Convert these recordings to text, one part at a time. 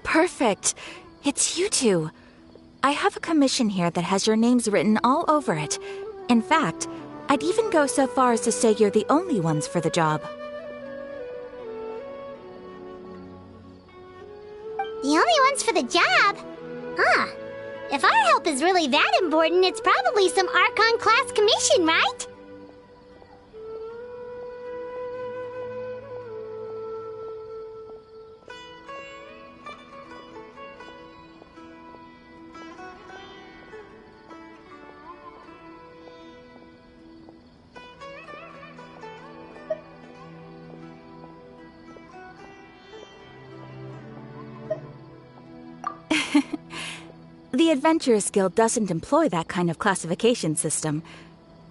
Perfect. It's you two. I have a commission here that has your names written all over it. In fact, I'd even go so far as to say you're the only ones for the job. The only ones for the job? Huh. If our help is really that important, it's probably some Archon class commission, right? The Adventurers Guild doesn't employ that kind of classification system.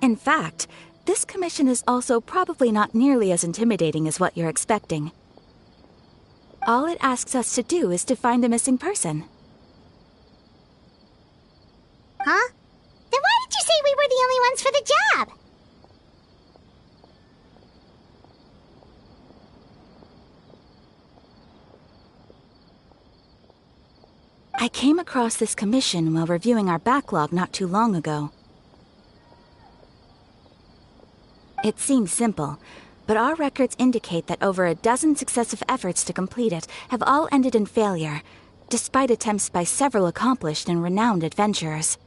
In fact, this commission is also probably not nearly as intimidating as what you're expecting. All it asks us to do is to find a missing person. Huh? Then why did you say we were the only ones for the job? I came across this commission while reviewing our backlog not too long ago. It seems simple, but our records indicate that over a dozen successive efforts to complete it have all ended in failure, despite attempts by several accomplished and renowned adventurers.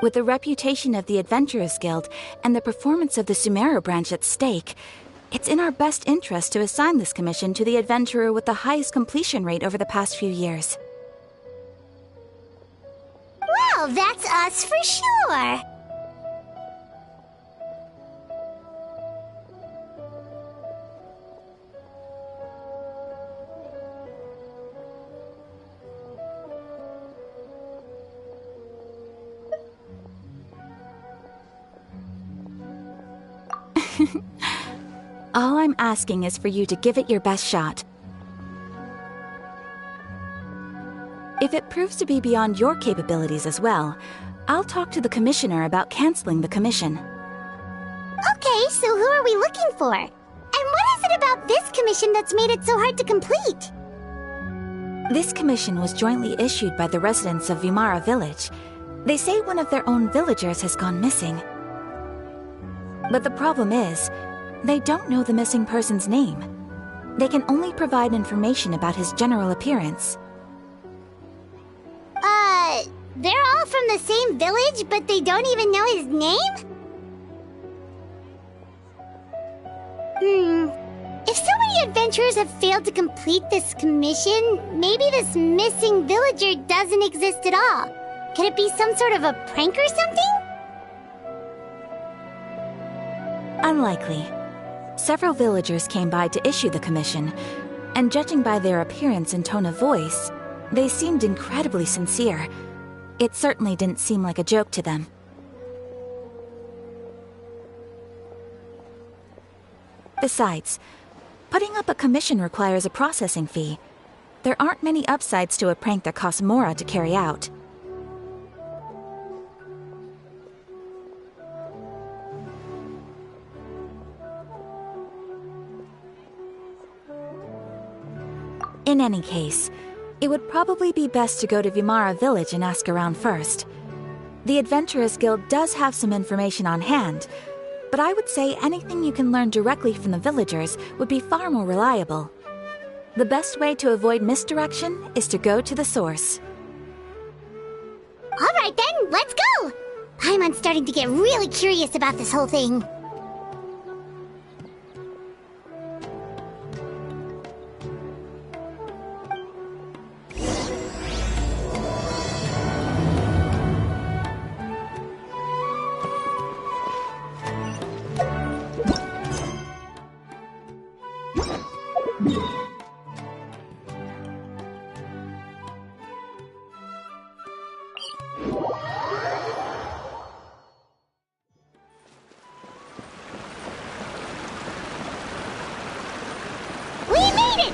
With the reputation of the Adventurers Guild and the performance of the Sumeru branch at stake, it's in our best interest to assign this commission to the adventurer with the highest completion rate over the past few years. Well, that's us for sure. All I'm asking is for you to give it your best shot. If it proves to be beyond your capabilities as well, I'll talk to the commissioner about canceling the commission. Okay, so who are we looking for? And what is it about this commission that's made it so hard to complete? This commission was jointly issued by the residents of Vimara Village. They say one of their own villagers has gone missing. But the problem is, they don't know the missing person's name. They can only provide information about his general appearance. They're all from the same village, but they don't even know his name? If so many adventurers have failed to complete this commission, maybe this missing villager doesn't exist at all. Could it be some sort of a prank or something? Unlikely. Several villagers came by to issue the commission, and judging by their appearance and tone of voice, they seemed incredibly sincere. It certainly didn't seem like a joke to them. Besides, putting up a commission requires a processing fee. There aren't many upsides to a prank that costs Mora to carry out. In any case, it would probably be best to go to Vimara Village and ask around first. The Adventurers Guild does have some information on hand, but I would say anything you can learn directly from the villagers would be far more reliable. The best way to avoid misdirection is to go to the source. Alright then, let's go! I'm starting to get really curious about this whole thing.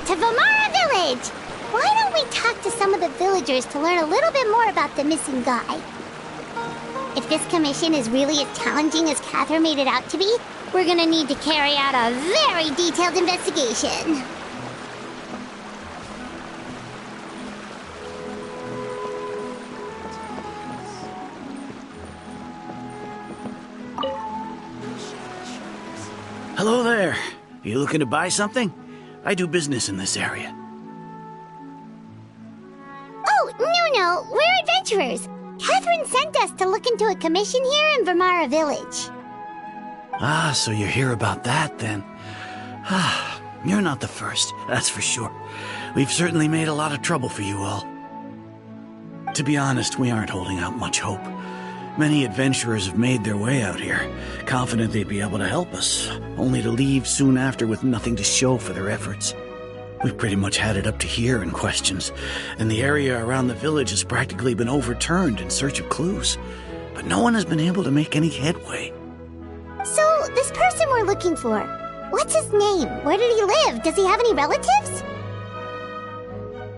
To Vimara Village! Why don't we talk to some of the villagers to learn a little bit more about the missing guy? If this commission is really as challenging as Catherine made it out to be, We're gonna need to carry out a very detailed investigation. Hello there. You looking to buy something? I do business in this area. Oh, no, we're adventurers. Catherine sent us to look into a commission here in Vermara Village. Ah, so you're here about that, then. Ah, you're not the first, that's for sure. We've certainly made a lot of trouble for you all. To be honest, we aren't holding out much hope. Many adventurers have made their way out here, confident they'd be able to help us, only to leave soon after with nothing to show for their efforts. We've pretty much had it up to here in questions, and the area around the village has practically been overturned in search of clues. But no one has been able to make any headway. So, this person we're looking for, what's his name? Where did he live? Does he have any relatives?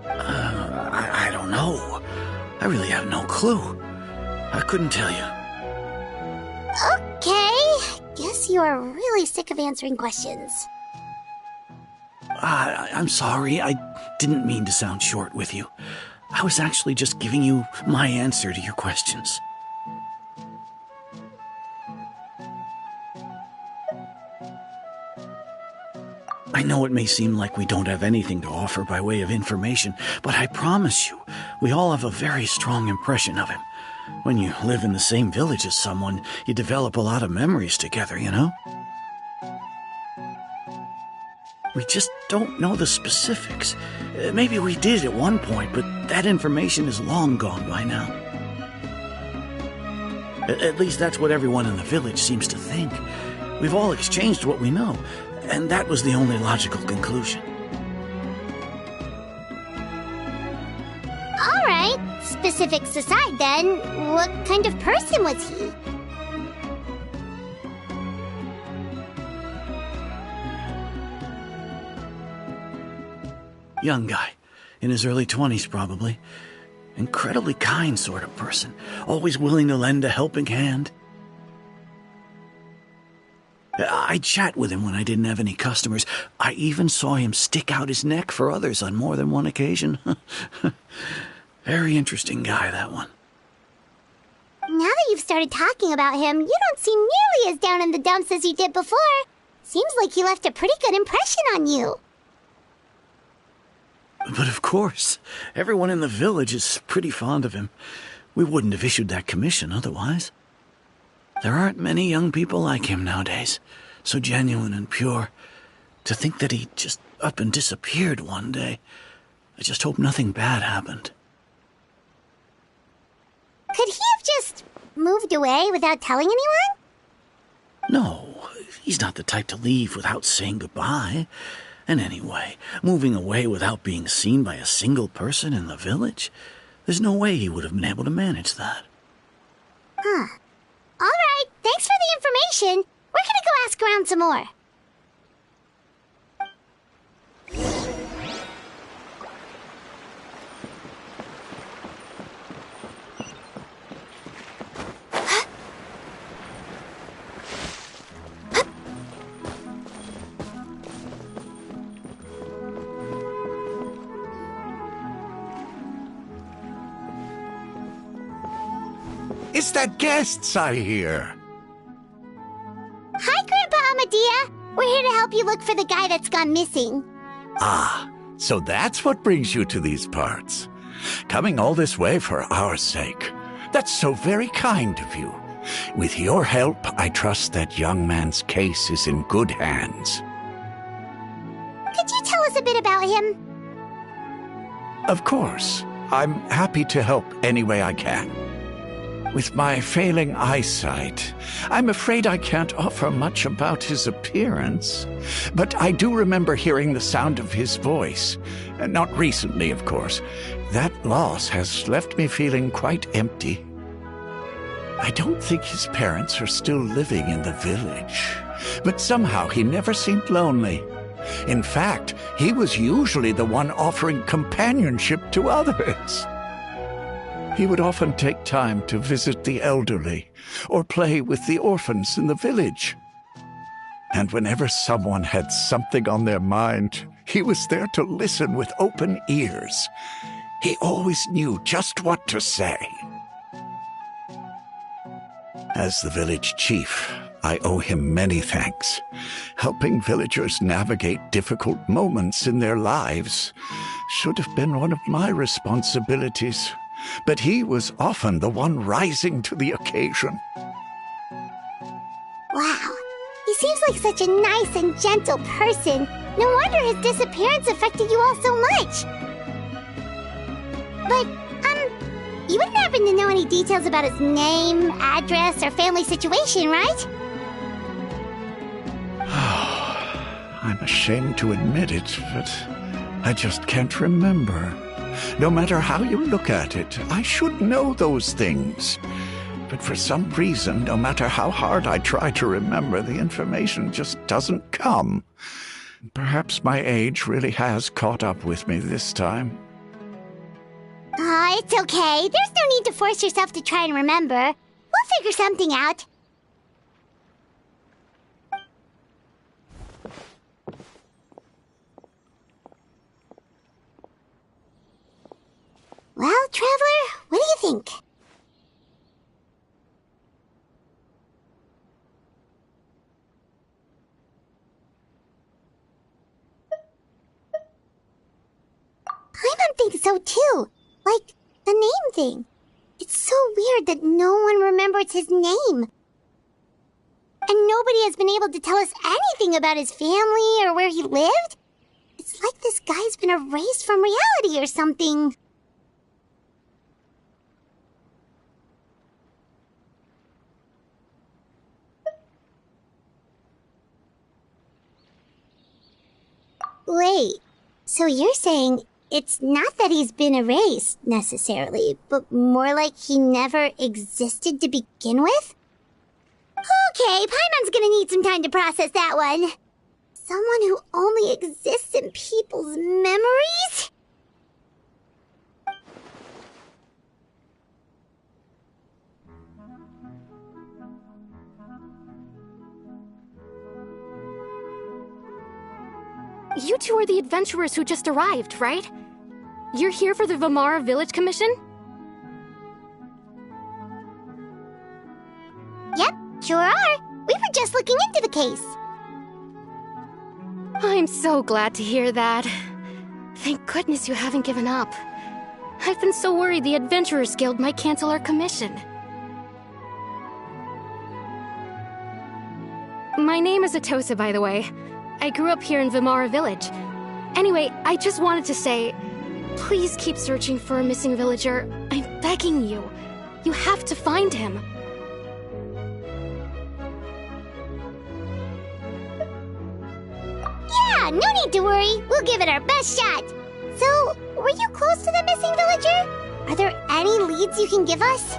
I don't know. I really have no clue. I couldn't tell you. Okay. Guess you are really sick of answering questions. I'm sorry. I didn't mean to sound short with you. I was actually just giving you my answer to your questions. I know it may seem like we don't have anything to offer by way of information, but I promise you, we all have a very strong impression of him. When you live in the same village as someone, you develop a lot of memories together, you know? We just don't know the specifics. Maybe we did at one point, but that information is long gone by now. At least that's what everyone in the village seems to think. We've all exchanged what we know, and that was the only logical conclusion. All right. Specifics aside, then, what kind of person was he? Young guy, in his early 20s probably. Incredibly kind sort of person, always willing to lend a helping hand. I'd chat with him when I didn't have any customers. I even saw him stick out his neck for others on more than one occasion. Very interesting guy, that one. Now that you've started talking about him, you don't seem nearly as down in the dumps as you did before. Seems like he left a pretty good impression on you. But of course, everyone in the village is pretty fond of him. We wouldn't have issued that commission otherwise. There aren't many young people like him nowadays, so genuine and pure. To think that he just up and disappeared one day. I just hope nothing bad happened. Could he have just moved away without telling anyone? No, he's not the type to leave without saying goodbye. And anyway, moving away without being seen by a single person in the village? There's no way he would have been able to manage that. Huh. All right, thanks for the information. We're gonna go ask around some more. It's the guests I hear. Hi, Grandpa Amadea. We're here to help you look for the guy that's gone missing. Ah, so that's what brings you to these parts. Coming all this way for our sake. That's so very kind of you. With your help, I trust that young man's case is in good hands. Could you tell us a bit about him? Of course. I'm happy to help any way I can. With my failing eyesight, I'm afraid I can't offer much about his appearance. But I do remember hearing the sound of his voice. Not recently, of course. That loss has left me feeling quite empty. I don't think his parents are still living in the village. But somehow he never seemed lonely. In fact, he was usually the one offering companionship to others. He would often take time to visit the elderly or play with the orphans in the village. And whenever someone had something on their mind, he was there to listen with open ears. He always knew just what to say. As the village chief, I owe him many thanks. Helping villagers navigate difficult moments in their lives should have been one of my responsibilities, but he was often the one rising to the occasion. Wow, he seems like such a nice and gentle person. No wonder his disappearance affected you all so much. But, you wouldn't happen to know any details about his name, address, or family situation, right? I'm ashamed to admit it, but I just can't remember. No matter how you look at it, I should know those things. But for some reason, no matter how hard I try to remember, the information just doesn't come. Perhaps my age really has caught up with me this time. It's okay. There's no need to force yourself to try and remember. We'll figure something out. Well, Traveler, what do you think? Paimon thinks so too. Like, the name thing. It's so weird that no one remembers his name. And nobody has been able to tell us anything about his family or where he lived. It's like this guy's been erased from reality or something. Wait, so you're saying it's not that he's been erased, necessarily, but more like he never existed to begin with? Okay, Paimon's gonna need some time to process that one. Someone who only exists in people's memories? You two are the adventurers who just arrived, right? You're here for the Vimara Village Commission? Yep, sure are. We were just looking into the case. I'm so glad to hear that. Thank goodness you haven't given up. I've been so worried the Adventurers Guild might cancel our commission. My name is Atosa, by the way. I grew up here in Vimara Village. Anyway, I just wanted to say, please keep searching for a missing villager. I'm begging you. You have to find him. Yeah, no need to worry. We'll give it our best shot. So, were you close to the missing villager? Are there any leads you can give us?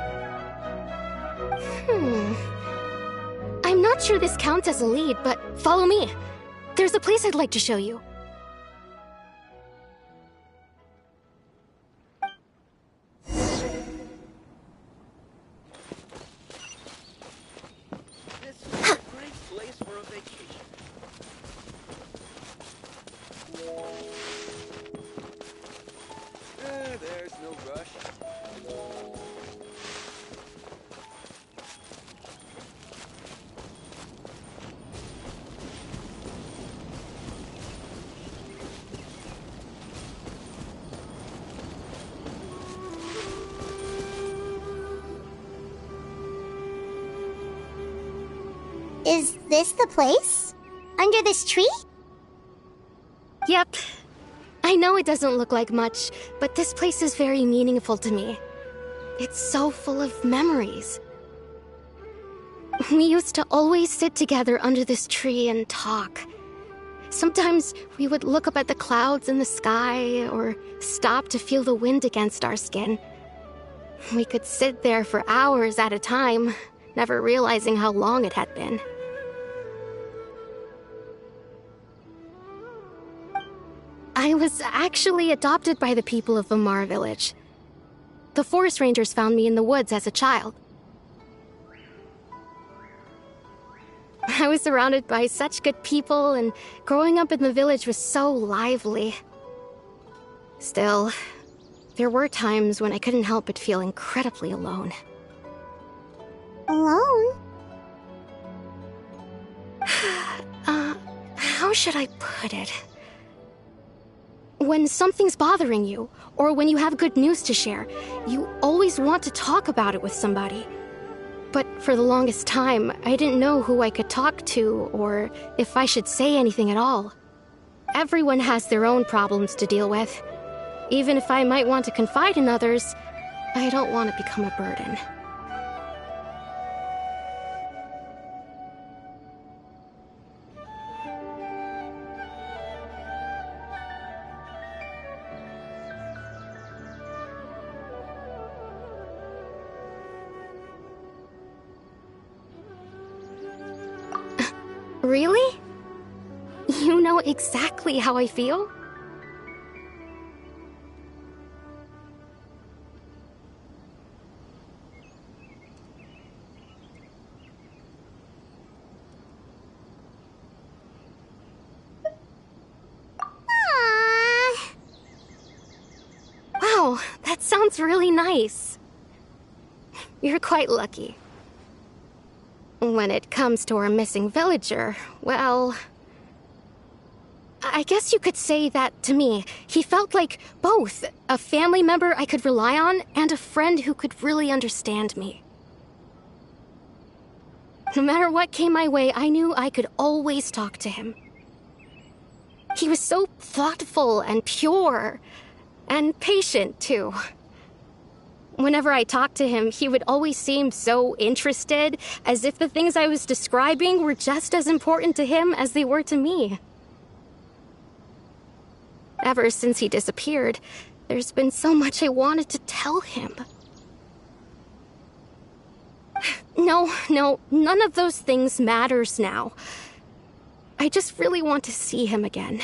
I'm not sure this counts as a lead, but follow me. There's a place I'd like to show you. This is a great place for a vacation. There's no rush. Is this the place? Under this tree? Yep. I know it doesn't look like much, but this place is very meaningful to me. It's so full of memories. We used to always sit together under this tree and talk. Sometimes we would look up at the clouds in the sky, or stop to feel the wind against our skin. We could sit there for hours at a time, never realizing how long it had been. I was actually adopted by the people of Vimara Village. The forest rangers found me in the woods as a child. I was surrounded by such good people, and growing up in the village was so lively. Still, there were times when I couldn't help but feel incredibly alone. Alone? How should I put it? When something's bothering you, or when you have good news to share, you always want to talk about it with somebody. But for the longest time, I didn't know who I could talk to, or if I should say anything at all. Everyone has their own problems to deal with. Even if I might want to confide in others, I don't want to become a burden. Really? You know exactly how I feel? Aww. Wow, that sounds really nice. You're quite lucky. When it comes to our missing villager, well, I guess you could say that to me. He felt like both a family member I could rely on and a friend who could really understand me. No matter what came my way, I knew I could always talk to him. He was so thoughtful and pure, and patient, too. Whenever I talked to him, he would always seem so interested, as if the things I was describing were just as important to him as they were to me. Ever since he disappeared, there's been so much I wanted to tell him. No, none of those things matters now. I just really want to see him again.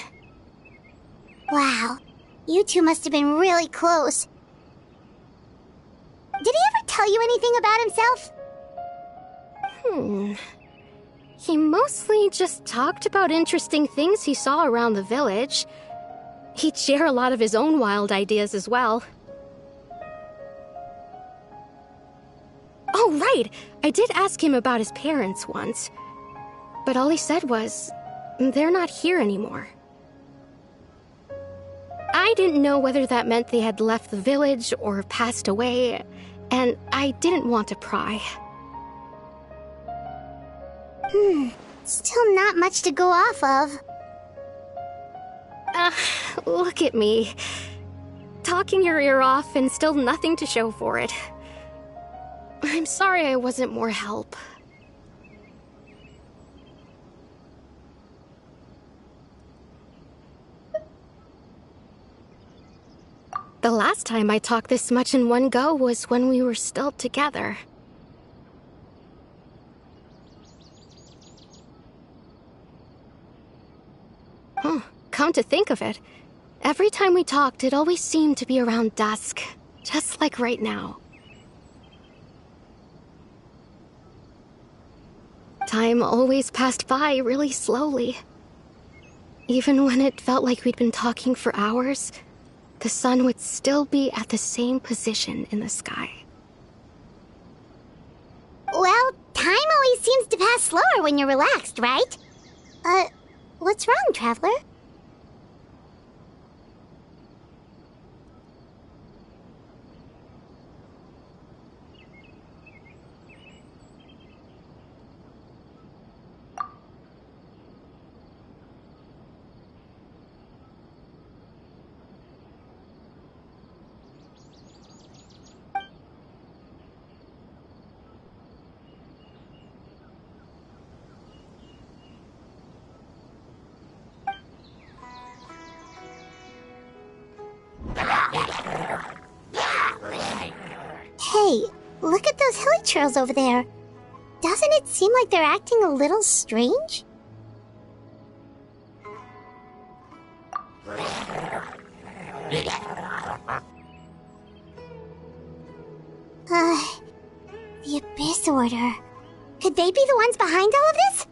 Wow, you two must have been really close. Did he ever tell you anything about himself? He mostly just talked about interesting things he saw around the village. He'd share a lot of his own wild ideas as well. Oh, right! I did ask him about his parents once. But all he said was, they're not here anymore. I didn't know whether that meant they had left the village or passed away, and I didn't want to pry. Still not much to go off of. Look at me. Talking your ear off and still nothing to show for it. I'm sorry I wasn't more help. The last time I talked this much in one go was when we were still together. Come to think of it, every time we talked, it always seemed to be around dusk, just like right now. Time always passed by really slowly. Even when it felt like we'd been talking for hours, the sun would still be at the same position in the sky. Well, time always seems to pass slower when you're relaxed, right? What's wrong, Traveler? Hey, look at those hilichurls over there. Doesn't it seem like they're acting a little strange? The Abyss Order. Could they be the ones behind all of this?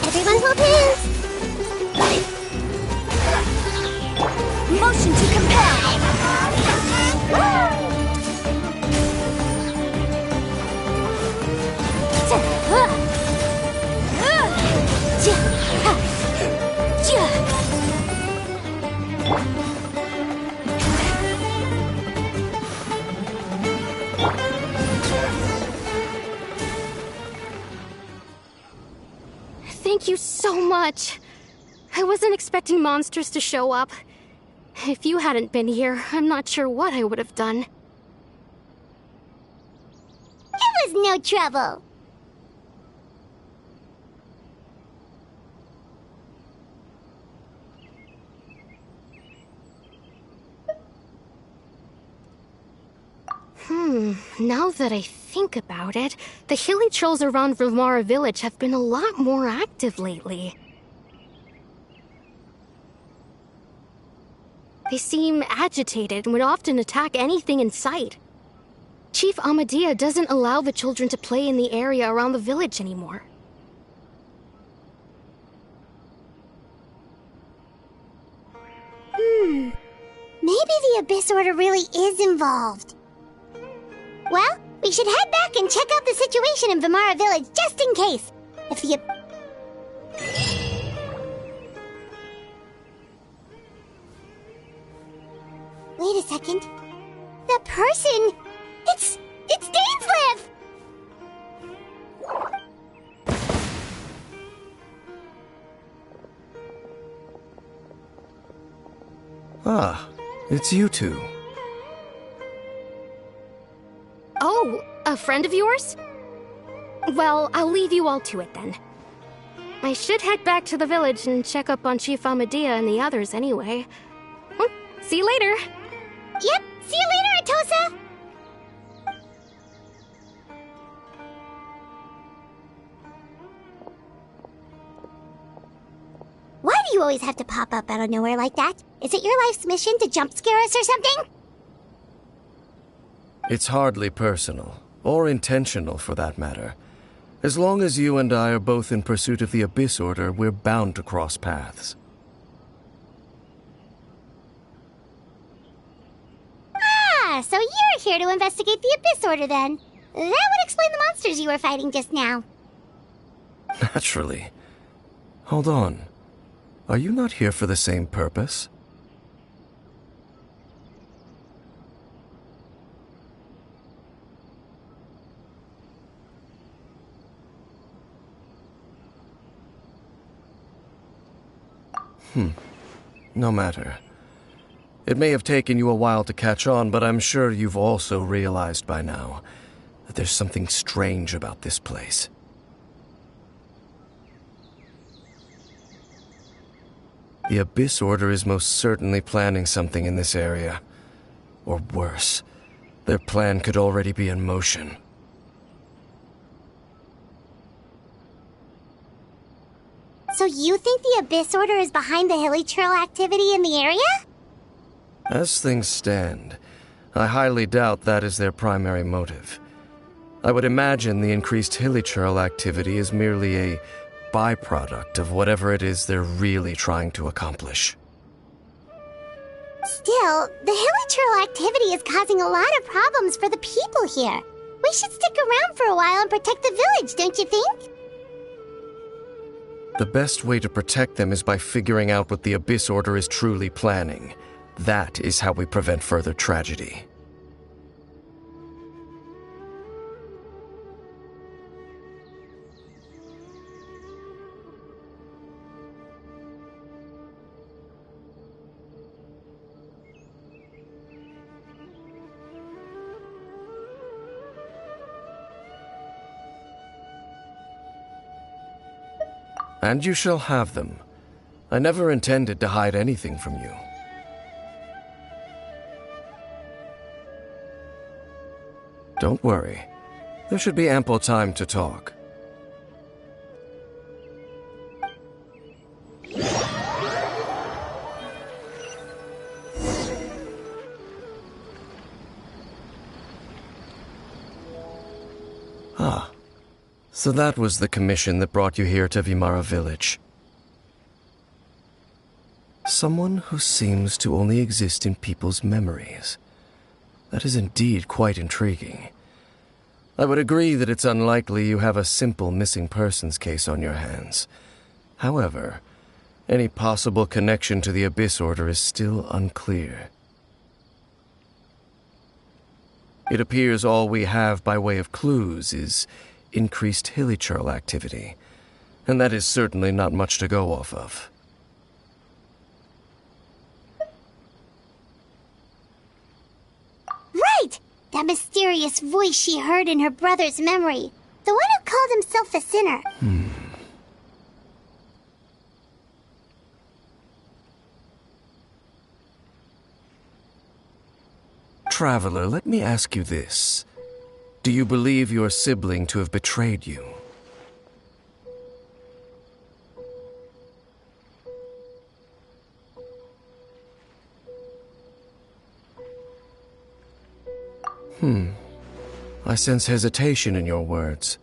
Everyone hold hands! Motion to compel! Thank you so much. I wasn't expecting monsters to show up. If you hadn't been here, I'm not sure what I would have done. It was no trouble. Now that I think about it, the hilly trolls around Vilmara village have been a lot more active lately. They seem agitated and would often attack anything in sight. Chief Amadea doesn't allow the children to play in the area around the village anymore. Maybe the Abyss Order really is involved. Well, we should head back and check out the situation in Vilmara village just in case. If the... Wait a second. The person... It's Dainsleif! Ah, it's you two. Oh, a friend of yours? Well, I'll leave you all to it then. I should head back to the village and check up on Chief Amadea and the others anyway. See you later. Yep, see you later, Atosa! Why do you always have to pop up out of nowhere like that? Is it your life's mission to jump scare us or something? It's hardly personal, or intentional for that matter. As long as you and I are both in pursuit of the Abyss Order, we're bound to cross paths. Ah, so you're here to investigate the Abyss Order then. That would explain the monsters you were fighting just now. Naturally. Hold on. Are you not here for the same purpose? No matter. It may have taken you a while to catch on, but I'm sure you've also realized by now that there's something strange about this place. The Abyss Order is most certainly planning something in this area. Or worse, their plan could already be in motion. So you think the Abyss Order is behind the hilly trail activity in the area? As things stand, I highly doubt that is their primary motive. I would imagine the increased hilly trail activity is merely a byproduct of whatever it is they're really trying to accomplish. Still, the hilly trail activity is causing a lot of problems for the people here. We should stick around for a while and protect the village, don't you think? The best way to protect them is by figuring out what the Abyss Order is truly planning. That is how we prevent further tragedy. And you shall have them. I never intended to hide anything from you. Don't worry. There should be ample time to talk. Ah, so that was the commission that brought you here to Vimara Village. Someone who seems to only exist in people's memories. That is indeed quite intriguing. I would agree that it's unlikely you have a simple missing persons case on your hands. However, any possible connection to the Abyss Order is still unclear. It appears all we have by way of clues is increased hilichurl activity, and that is certainly not much to go off of. Right! That mysterious voice she heard in her brother's memory. The one who called himself a sinner. Traveler, let me ask you this. Do you believe your sibling to have betrayed you? I sense hesitation in your words.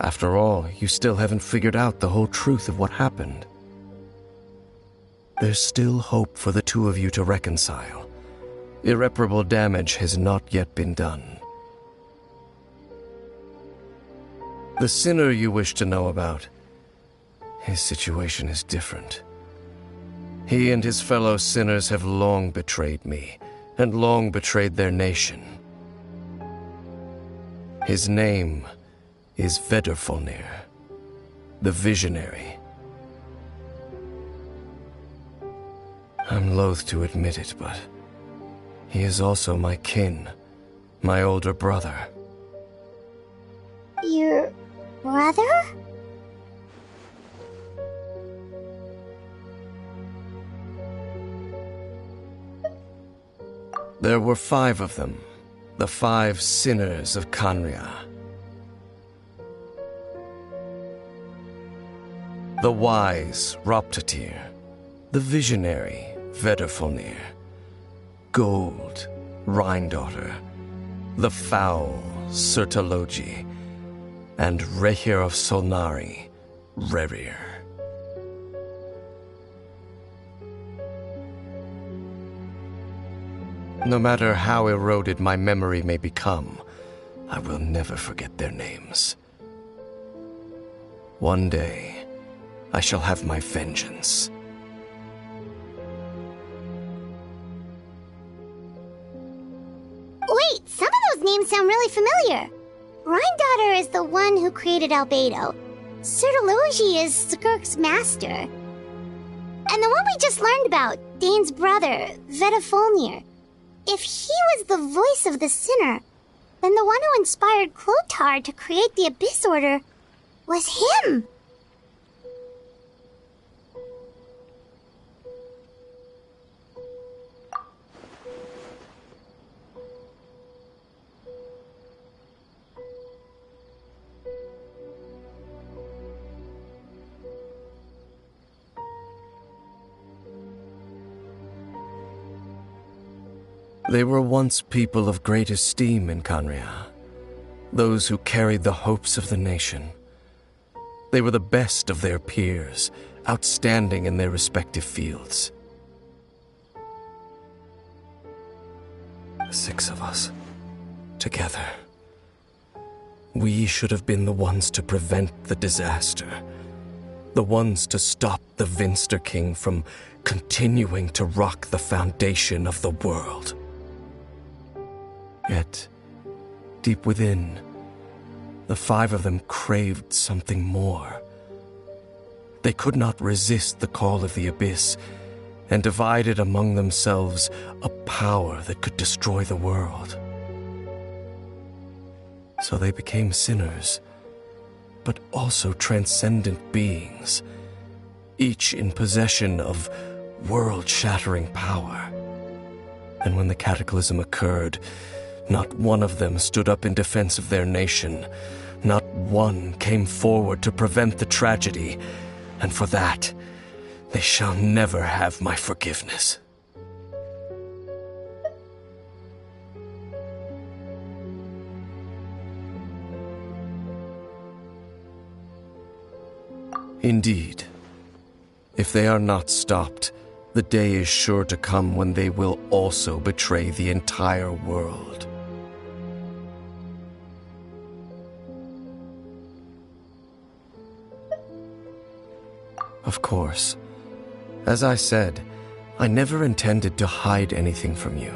After all, you still haven't figured out the whole truth of what happened. There's still hope for the two of you to reconcile. Irreparable damage has not yet been done. The sinner you wish to know about, his situation is different. He and his fellow sinners have long betrayed me, and long betrayed their nation. His name is Vedrfolnir, the Visionary. I'm loath to admit it, but he is also my kin, my older brother. Your brother? There were 5 of them, the 5 sinners of Khaenri'ah. The wise Roptatyr, the visionary Vedrfolnir, Gold Rhine-daughter, the foul Sertologi, and Rehir of Solnari, Rerir. No matter how eroded my memory may become, I will never forget their names. One day, I shall have my vengeance. Wait, some of those names sound really familiar. Rhine-daughter is the one who created Albedo. Sertologi is Skirk's master. And the one we just learned about, Dane's brother, Vedrfolnir. If he was the voice of the sinner, then the one who inspired Clothar to create the Abyss Order was him. They were once people of great esteem in Khaenri'ah, those who carried the hopes of the nation. They were the best of their peers, outstanding in their respective fields. 6 of us, together. We should have been the ones to prevent the disaster, the ones to stop the Vinster King from continuing to rock the foundation of the world. Yet, deep within, the 5 of them craved something more. They could not resist the call of the Abyss, and divided among themselves a power that could destroy the world. So they became sinners, but also transcendent beings, each in possession of world-shattering power. And when the cataclysm occurred, not one of them stood up in defense of their nation. Not one came forward to prevent the tragedy, and for that, they shall never have my forgiveness. Indeed. If they are not stopped, the day is sure to come when they will also betray the entire world. Of course. As I said, I never intended to hide anything from you.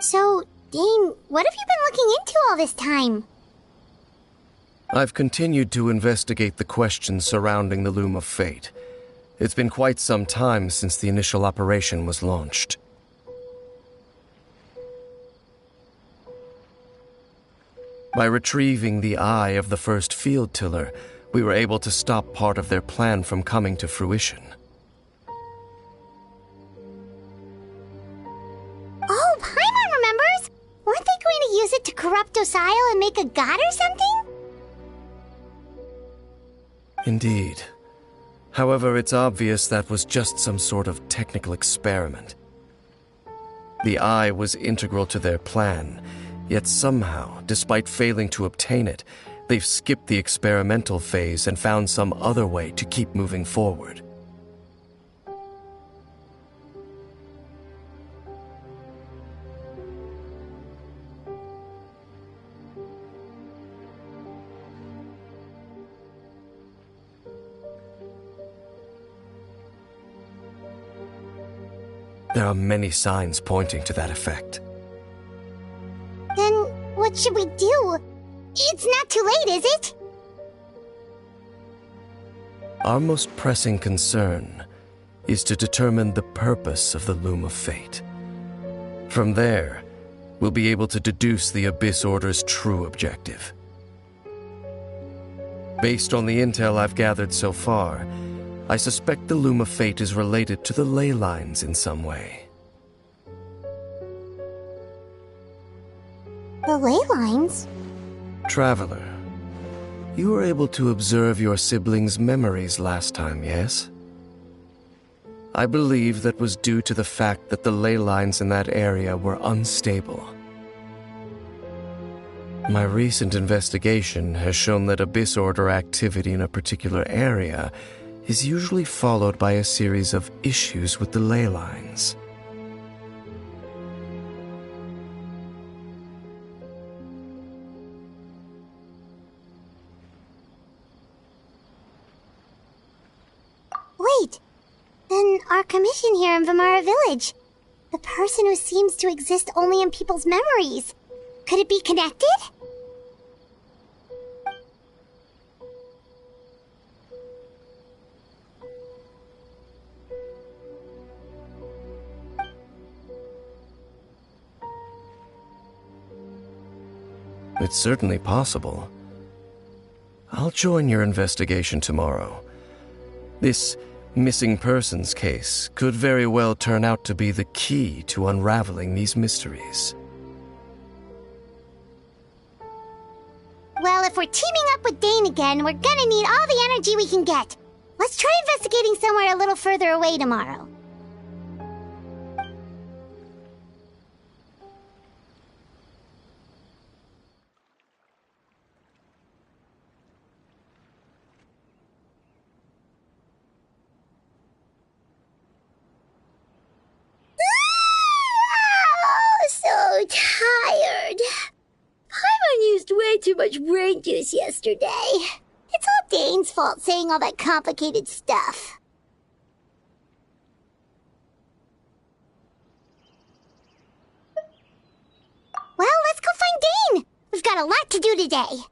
So, Dane, what have you been looking into all this time? I've continued to investigate the questions surrounding the Loom of Fate. It's been quite some time since the initial operation was launched. By retrieving the eye of the first field tiller, we were able to stop part of their plan from coming to fruition. Oh, Paimon remembers! Weren't they going to use it to corrupt Osial and make a god or something? Indeed. However, it's obvious that was just some sort of technical experiment. The eye was integral to their plan, yet somehow, despite failing to obtain it, they've skipped the experimental phase and found some other way to keep moving forward. There are many signs pointing to that effect. Then, what should we do? It's not too late, is it? Our most pressing concern is to determine the purpose of the Loom of Fate. From there, we'll be able to deduce the Abyss Order's true objective. Based on the intel I've gathered so far, I suspect the Loom of Fate is related to the ley lines in some way. The ley lines? Traveler, you were able to observe your siblings' memories last time, yes? I believe that was due to the fact that the ley lines in that area were unstable. My recent investigation has shown that Abyss Order activity in a particular area is usually followed by a series of issues with the ley lines. Wait, then our commission here in Vimara Village, the person who seems to exist only in people's memories, could it be connected? It's certainly possible. I'll join your investigation tomorrow. This missing persons case could very well turn out to be the key to unraveling these mysteries. Well, if we're teaming up with Dane again, we're gonna need all the energy we can get. Let's try investigating somewhere a little further away tomorrow. So tired. Paimon used way too much brain juice yesterday. It's all Dane's fault saying all that complicated stuff. Well, let's go find Dane. We've got a lot to do today.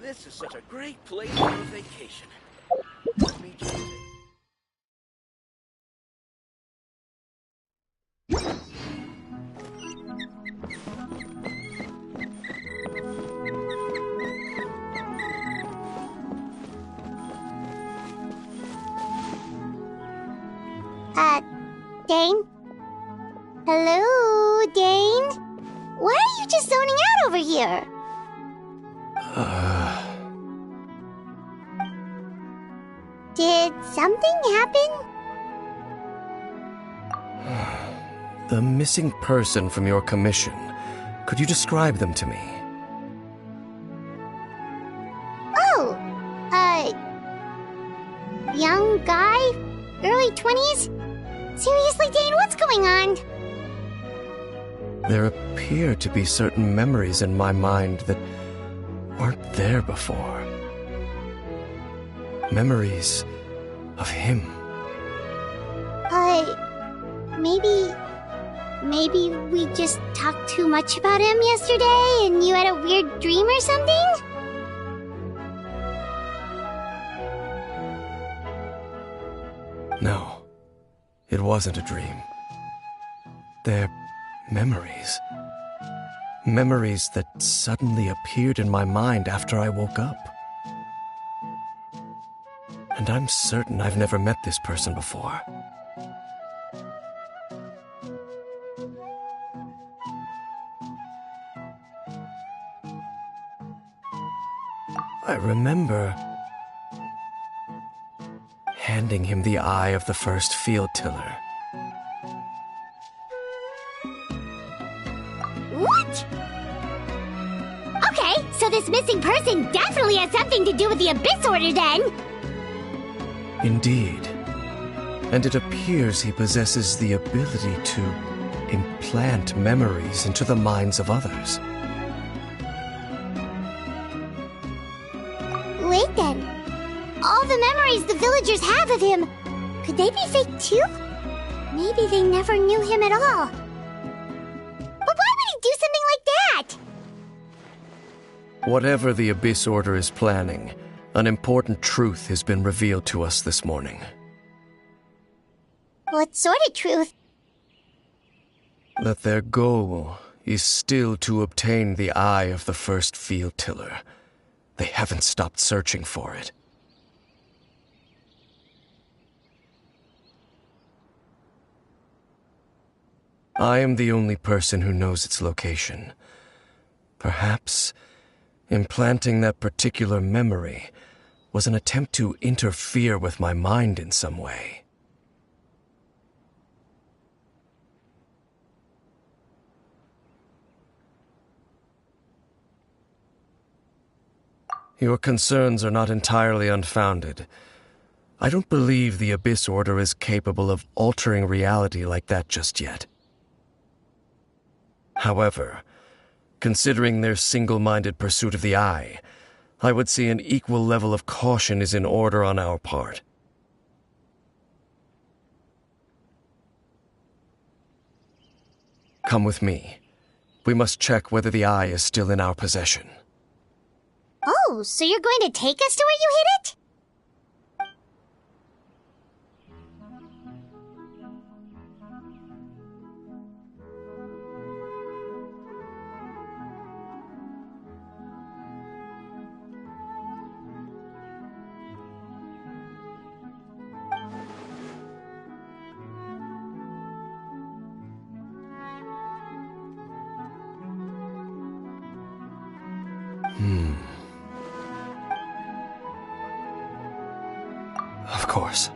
This is such a great place for a vacation. Let me just say. Dane? Hello, Dane? Why are you just zoning out over here? Did something happen? The missing person from your commission Could you describe them to me? Oh, young guy? Early 20s? Seriously, Dane, what's going on? There appear to be certain memories in my mind that weren't there before. Memories of him. Maybe we just talked too much about him yesterday and you had a weird dream or something? No, it wasn't a dream. They're memories. Memories that suddenly appeared in my mind after I woke up. And I'm certain I've never met this person before. I remember handing him the eye of the first field tiller. What? Okay, so this missing person definitely has something to do with the Abyss Order then! Indeed. And it appears he possesses the ability to implant memories into the minds of others. Wait then. All the memories the villagers have of him, could they be fake too? Maybe they never knew him at all. But why would he do something like that? Whatever the Abyss Order is planning, an important truth has been revealed to us this morning. What sort of truth? That their goal is still to obtain the eye of the first field tiller. They haven't stopped searching for it. I am the only person who knows its location. Perhaps implanting that particular memory was an attempt to interfere with my mind in some way. Your concerns are not entirely unfounded. I don't believe the Abyss Order is capable of altering reality like that just yet. However, considering their single-minded pursuit of the Eye, I would say an equal level of caution is in order on our part. Come with me. We must check whether the Eye is still in our possession. Oh, so you're going to take us to where you hid it? Of course.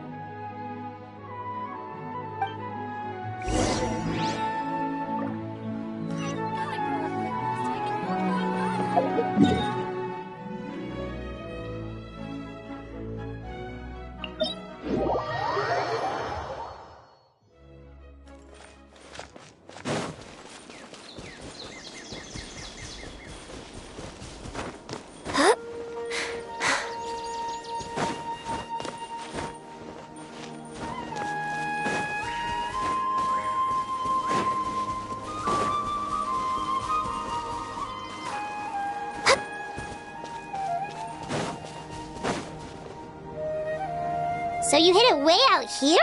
So you hid it way out here?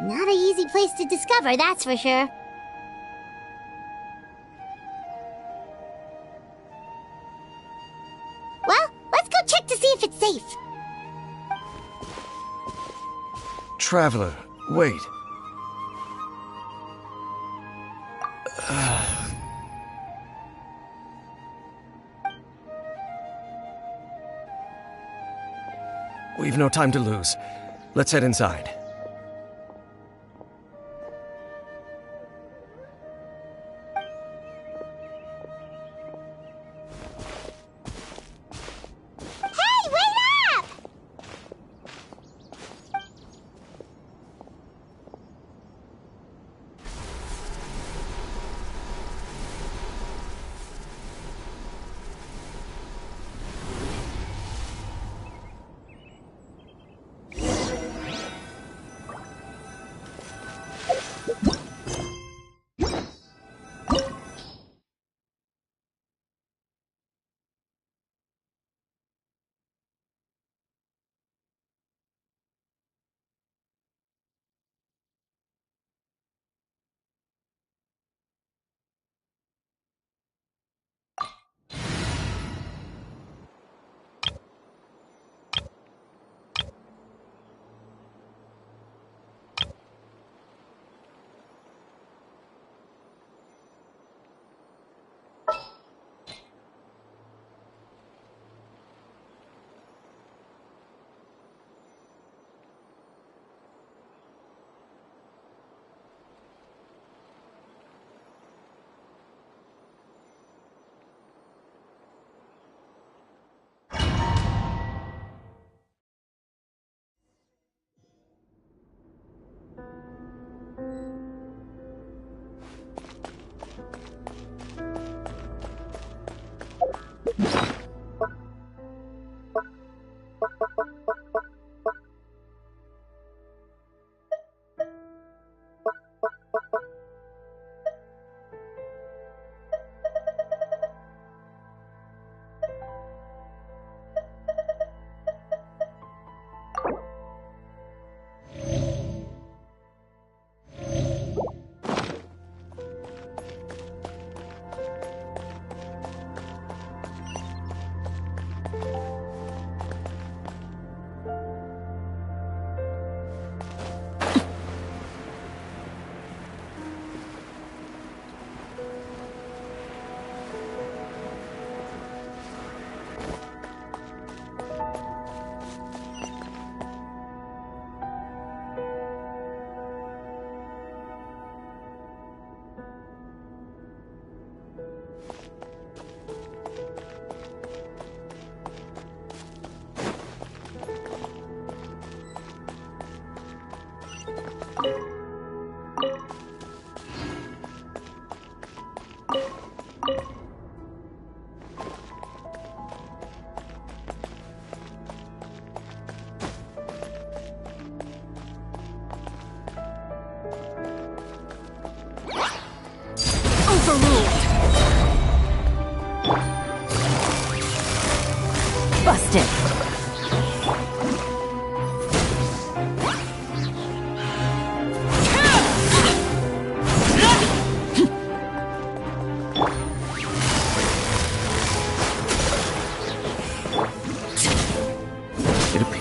Not an easy place to discover, that's for sure. Well, let's go check to see if it's safe. Traveler, wait. We've no time to lose. Let's head inside.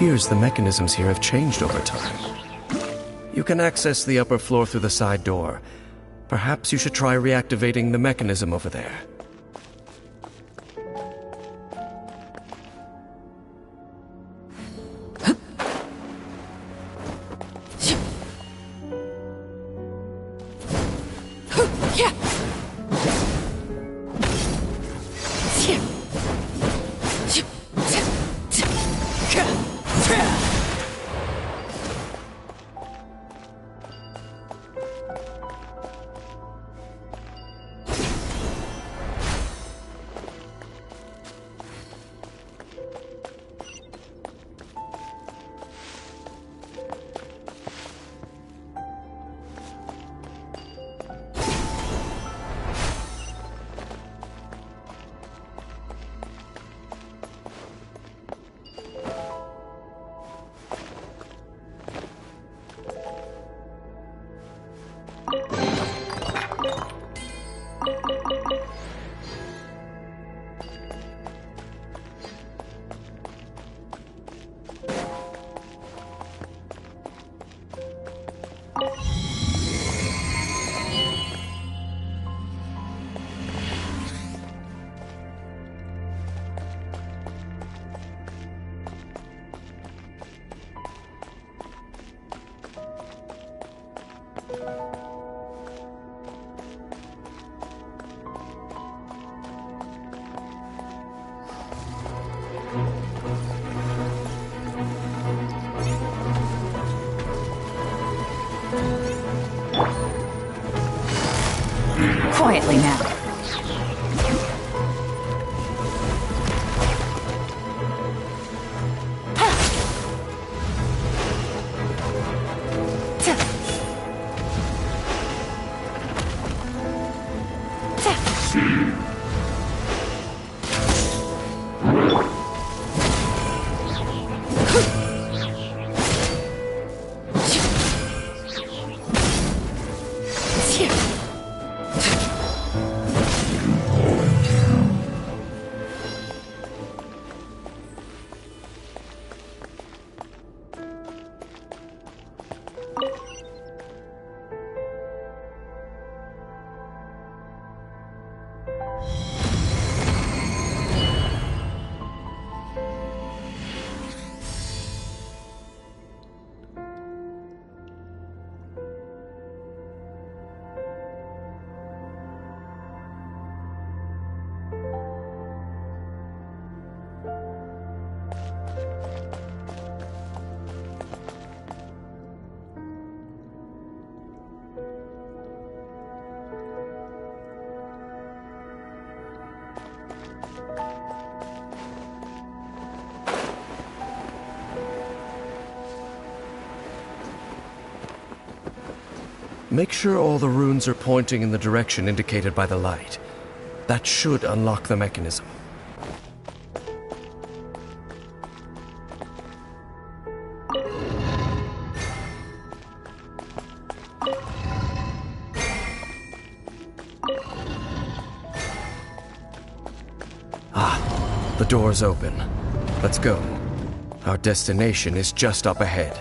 appears the mechanisms here have changed over time. You can access the upper floor through the side door. Perhaps you should try reactivating the mechanism over there. Quietly now. Make sure all the runes are pointing in the direction indicated by the light. That should unlock the mechanism. Ah, the door's open. Let's go. Our destination is just up ahead.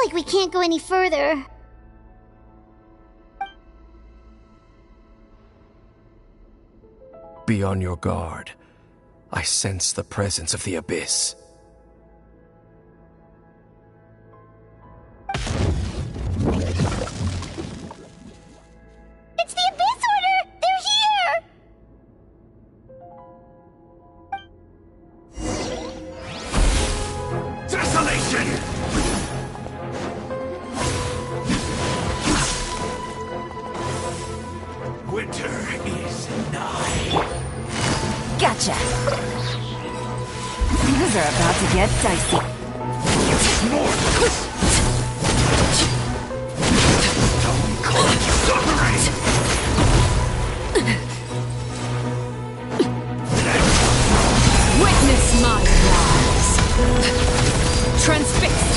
like we can't go any further. Be on your guard. I sense the presence of the Abyss. It's the Abyss Order! They're here! Desolation! Winter is nigh. Gotcha. Things are about to get dicey. Stone cold suffering! Witness my rise. Transfixed.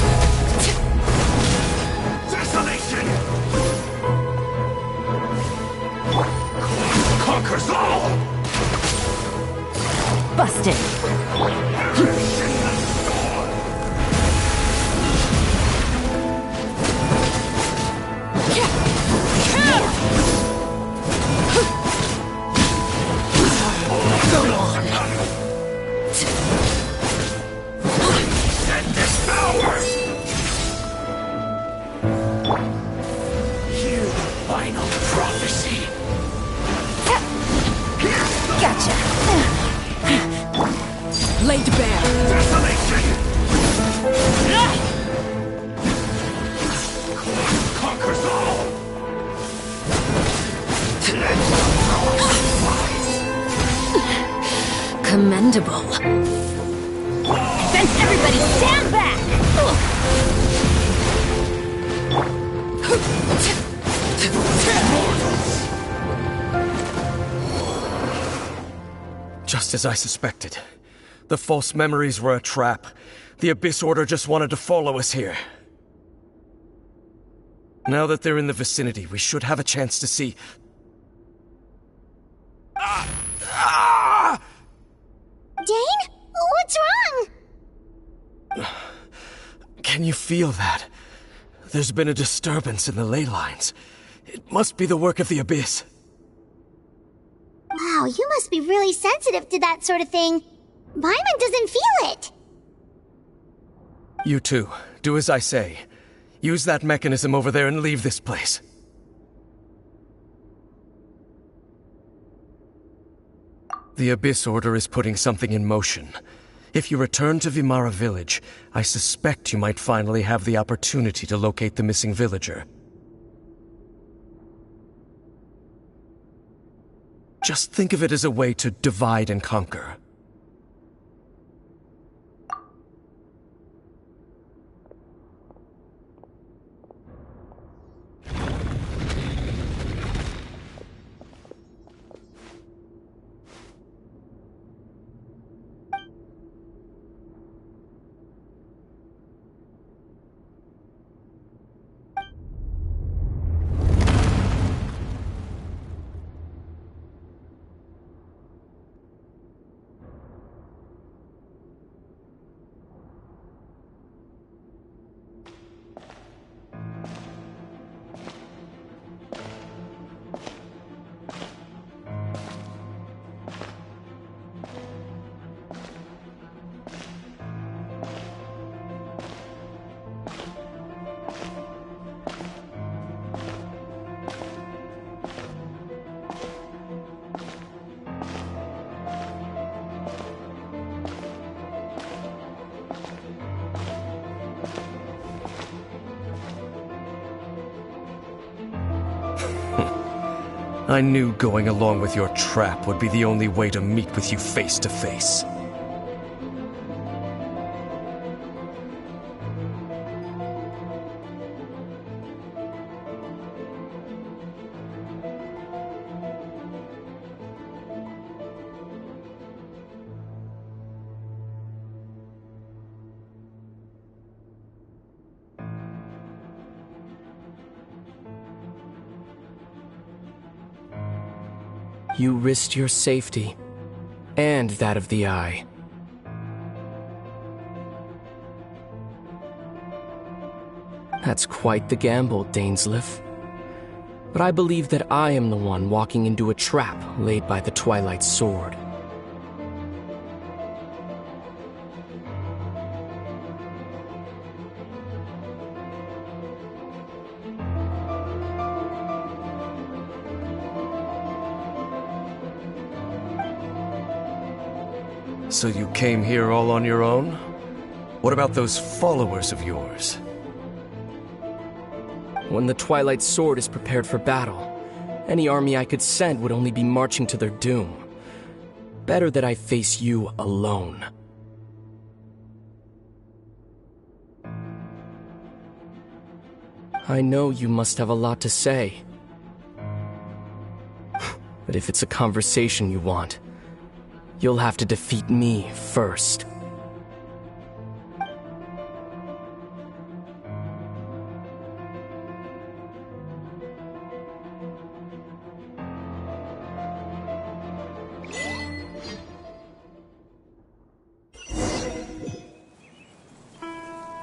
Desolation! Conquers all! Busted. Send this power! Hear the final prophecy. Gotcha. Laid bare. Desolation! Conquers all! Commendable. Then everybody stand back! Just as I suspected. The false memories were a trap. The Abyss Order just wanted to follow us here. Now that they're in the vicinity, we should have a chance to see... Dane? What's wrong? Can you feel that? There's been a disturbance in the ley lines. It must be the work of the Abyss. Wow, you must be really sensitive to that sort of thing. Paimon doesn't feel it. You too. Do as I say. Use that mechanism over there and leave this place. The Abyss Order is putting something in motion. If you return to Vimara Village, I suspect you might finally have the opportunity to locate the missing villager. Just think of it as a way to divide and conquer. I knew going along with your trap would be the only way to meet with you face to face. You risked your safety, and that of the Eye. That's quite the gamble, Dainsleif. But I believe that I am the one walking into a trap laid by the Twilight Sword. So you came here all on your own? What about those followers of yours? When the Twilight Sword is prepared for battle, any army I could send would only be marching to their doom. Better that I face you alone. I know you must have a lot to say. But if it's a conversation you want, you'll have to defeat me first.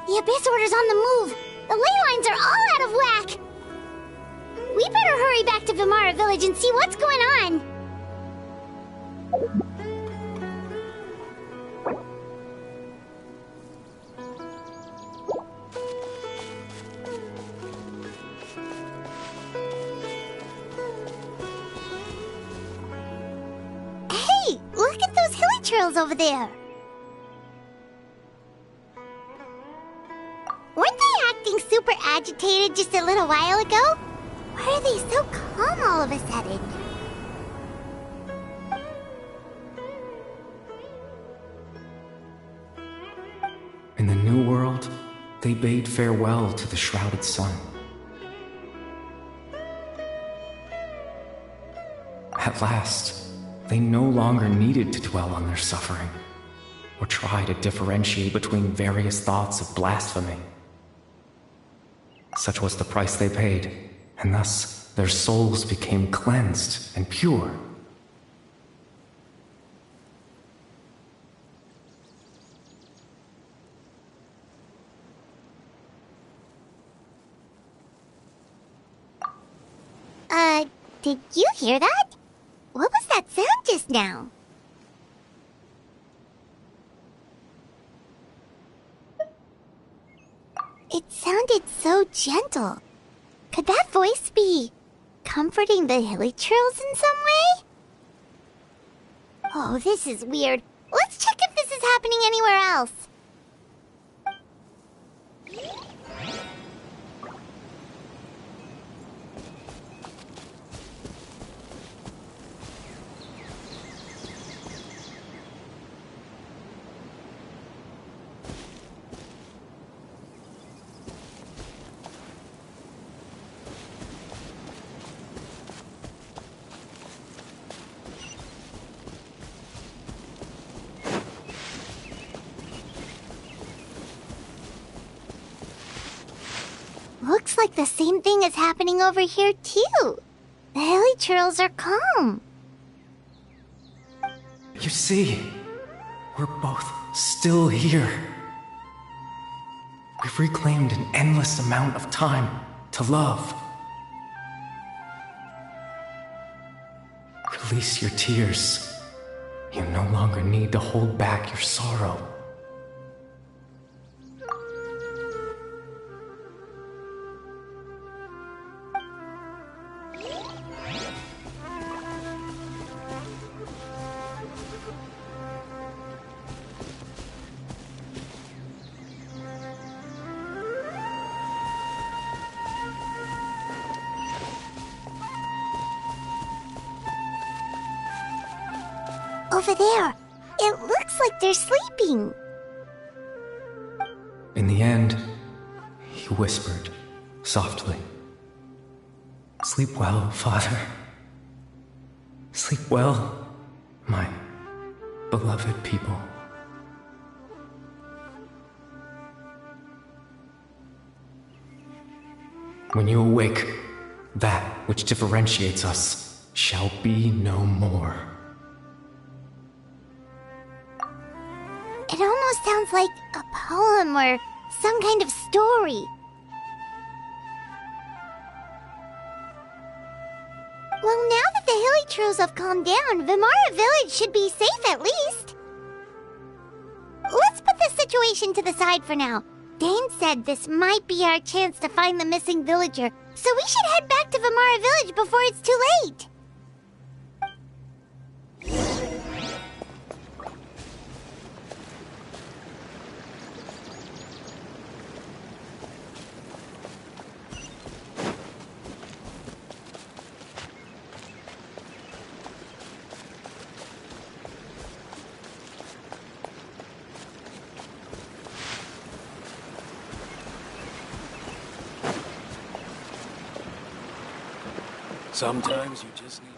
The Abyss Order's on the move! The ley lines are all out of whack! We better hurry back to Vimara Village and see what's going on! Hey! Look at those hilly trails over there! Weren't they acting super agitated just a little while ago? Why are they so calm all of a sudden? In the New World, they bade farewell to the shrouded sun. At last, they no longer needed to dwell on their suffering, or try to differentiate between various thoughts of blasphemy. Such was the price they paid, and thus their souls became cleansed and pure. Did you hear that? What was that sound just now? It sounded so gentle. Could that voice be comforting the hilly trails in some way? Oh, this is weird. Let's check if this is happening anywhere else. Looks like the same thing is happening over here, too. The hilly trails are calm. You see, we're both still here. We've reclaimed an endless amount of time to love. Release your tears. You no longer need to hold back your sorrow. Over there. It looks like they're sleeping. In the end, he whispered, softly. Sleep well, Father. Sleep well, my beloved people. When you awake, that which differentiates us shall be no more. It almost sounds like a poem or some kind of story. hilly churls have calmed down, Vimara Village should be safe at least. Let's put this situation to the side for now. Dane said this might be our chance to find the missing villager, so we should head back to Vimara Village before it's too late. Sometimes you just need...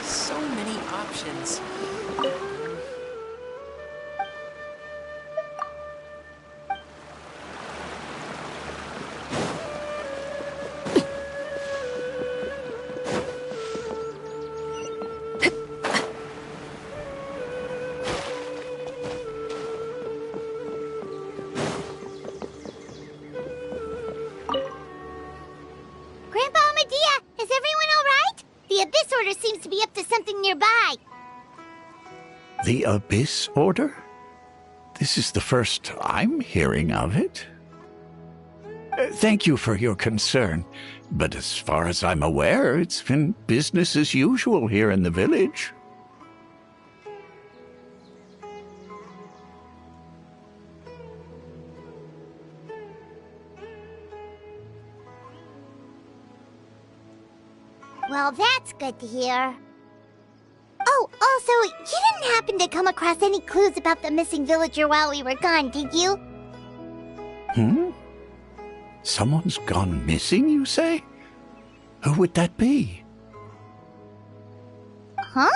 So many options. Grandpa Amadea, is everyone all right? The Abyss Order seems to be up to something nearby. The Abyss Order? This is the first I'm hearing of it. Thank you for your concern, but as far as I'm aware, it's been business as usual here in the village. Well, that's good to hear. Oh, also, you didn't happen to come across any clues about the missing villager while we were gone, did you? Someone's gone missing, you say? Who would that be? Huh?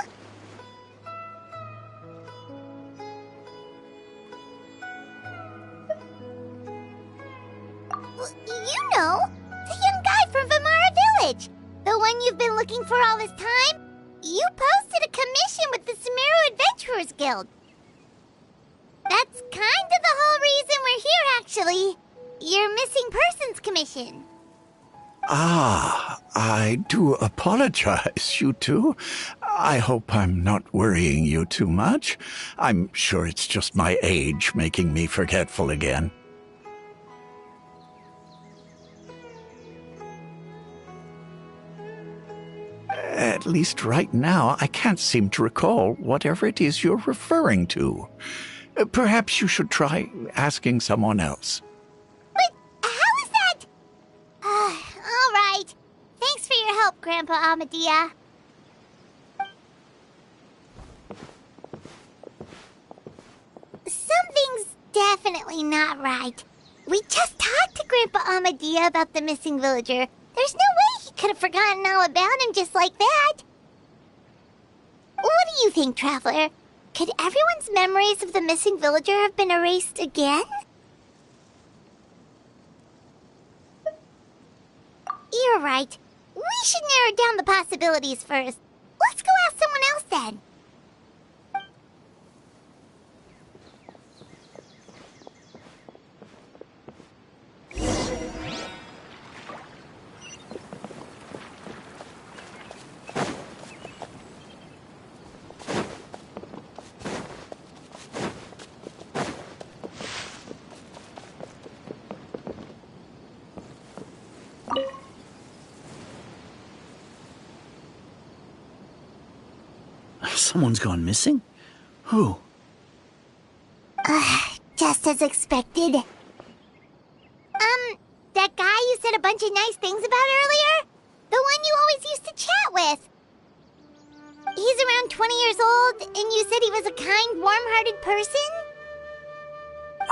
Well, you know, the young guy from Vimara Village. The one you've been looking for all this time? You posted a commission with the Sumeru Adventurers Guild. That's kind of the whole reason we're here, actually. Your missing persons commission. Ah, I do apologize, you two. I hope I'm not worrying you too much. I'm sure it's just my age making me forgetful again. At least right now, I can't seem to recall whatever it is you're referring to. Perhaps you should try asking someone else. But how is that? All right. Thanks for your help, Grandpa Amadea. Something's definitely not right. We just talked to Grandpa Amadea about the missing villager. There's no way he could have forgotten all about him just like that. What do you think, Traveler? Could everyone's memories of the missing villager have been erased again? You're right. We should narrow down the possibilities first. Let's go ask someone else then. Someone's gone missing? Who? Just as expected. That guy you said a bunch of nice things about earlier? The one you always used to chat with. He's around 20 years old, and you said he was a kind, warm-hearted person?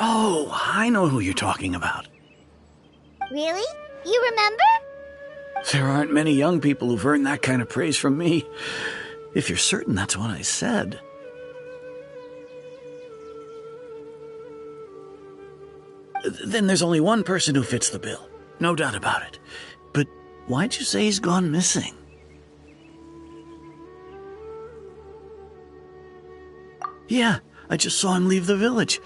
Oh, I know who you're talking about. Really? You remember? There aren't many young people who've earned that kind of praise from me. If you're certain that's what I said. Then there's only one person who fits the bill. No doubt about it. But why'd you say he's gone missing? Yeah, I just saw him leave the village.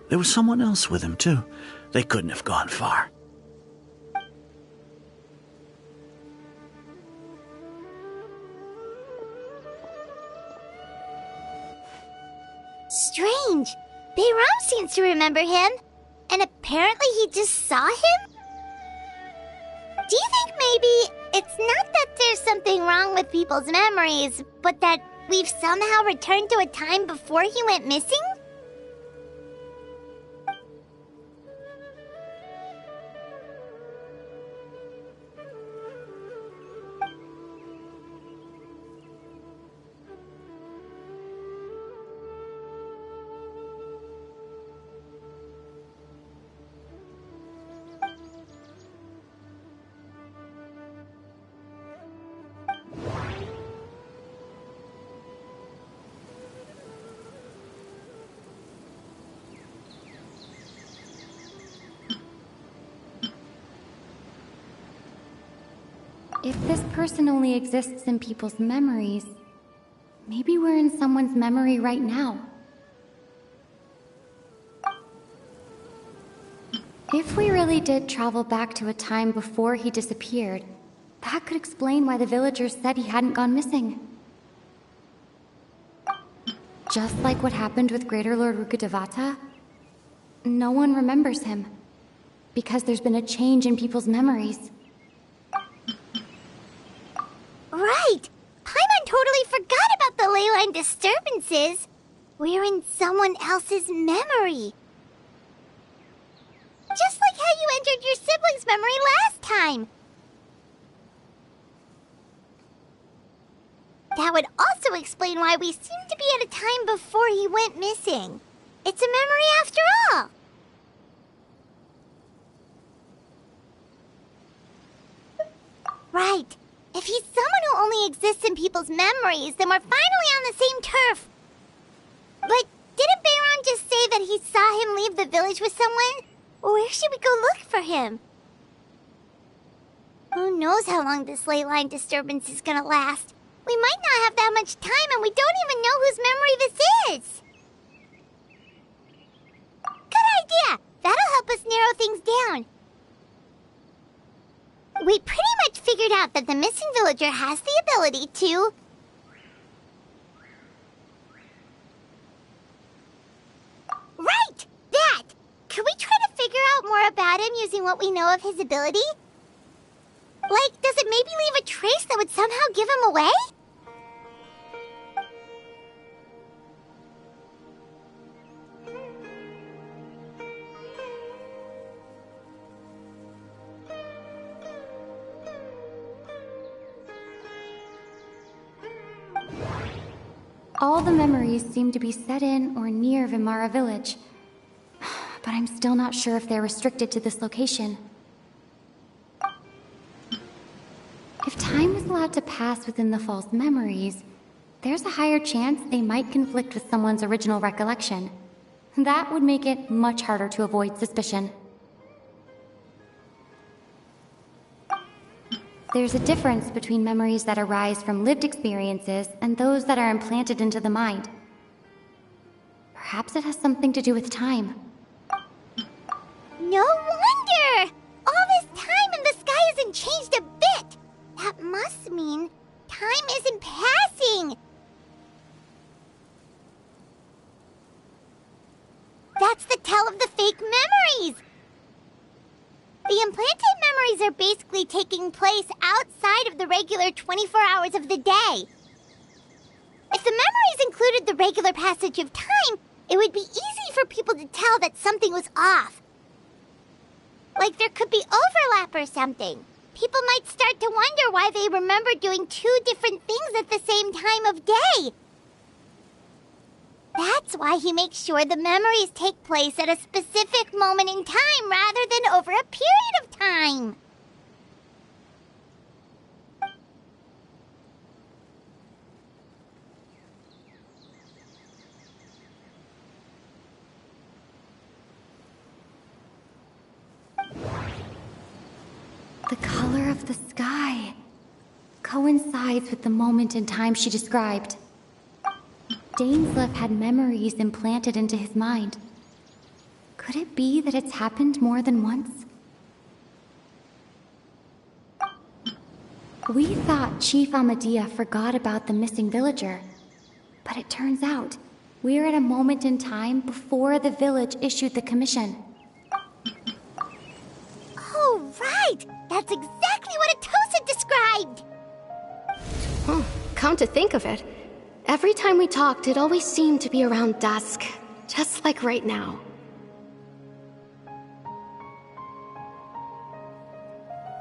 There was someone else with him, too. They couldn't have gone far. Strange. Bayram seems to remember him. And apparently he just saw him? Do you think maybe it's not that there's something wrong with people's memories, but that we've somehow returned to a time before he went missing? If this person only exists in people's memories, maybe we're in someone's memory right now. If we really did travel back to a time before he disappeared, that could explain why the villagers said he hadn't gone missing. Just like what happened with Greater Lord Rukkhadevata, no one remembers him, because there's been a change in people's memories. Right! Paimon totally forgot about the ley line disturbances. We're in someone else's memory. Just like how you entered your sibling's memory last time. That would also explain why we seem to be at a time before he went missing. It's a memory after all. Right. If he's someone who only exists in people's memories, then we're finally on the same turf. But didn't Bayron just say that he saw him leave the village with someone? Where should we go look for him? Who knows how long this ley line disturbance is gonna last? We might not have that much time, and we don't even know whose memory this is. Good idea! That'll help us narrow things down. We pretty much figured out that the missing villager has the ability to... Right! That! Could we try to figure out more about him using what we know of his ability? Like, does it maybe leave a trace that would somehow give him away? All the memories seem to be set in or near Vimara village, but I'm still not sure if they're restricted to this location. If time is allowed to pass within the false memories, there's a higher chance they might conflict with someone's original recollection. That would make it much harder to avoid suspicion. There's a difference between memories that arise from lived experiences and those that are implanted into the mind. Perhaps it has something to do with time. No wonder! All this time and the sky hasn't changed a bit! That must mean time isn't passing! That's the tell of the fake memories! The implanted memories are basically taking place outside of the regular 24 hours of the day. If the memories included the regular passage of time, it would be easy for people to tell that something was off. Like there could be overlap or something. People might start to wonder why they remember doing two different things at the same time of day. That's why he makes sure the memories take place at a specific moment in time rather than over a period of time. The color of the sky coincides with the moment in time she described. Dainsleif had memories implanted into his mind. Could it be that it's happened more than once? We thought Chief Amadea forgot about the missing villager, but it turns out we're at a moment in time before the village issued the commission. Oh, right! That's exactly what Atosa described! Come to think of it, every time we talked, it always seemed to be around dusk, just like right now.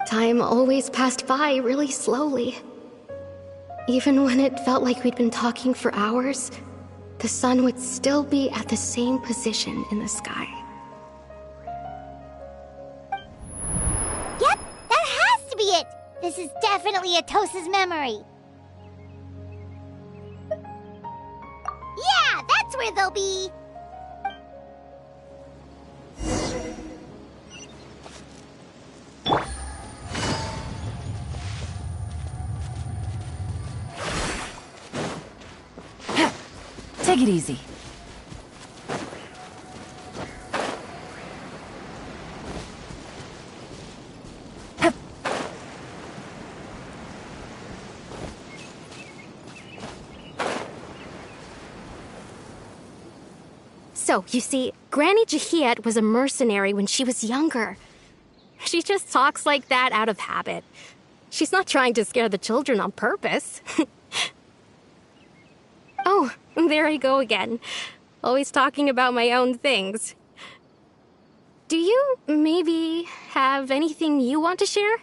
Time always passed by really slowly. Even when it felt like we'd been talking for hours, the sun would still be at the same position in the sky. Yep, that has to be it! This is definitely Atosa's memory. Yeah, that's where they'll be! Take it easy. So, you see, Granny Jahiet was a mercenary when she was younger. She just talks like that out of habit. She's not trying to scare the children on purpose. Oh, there I go again. Always talking about my own things. Do you maybe have anything you want to share?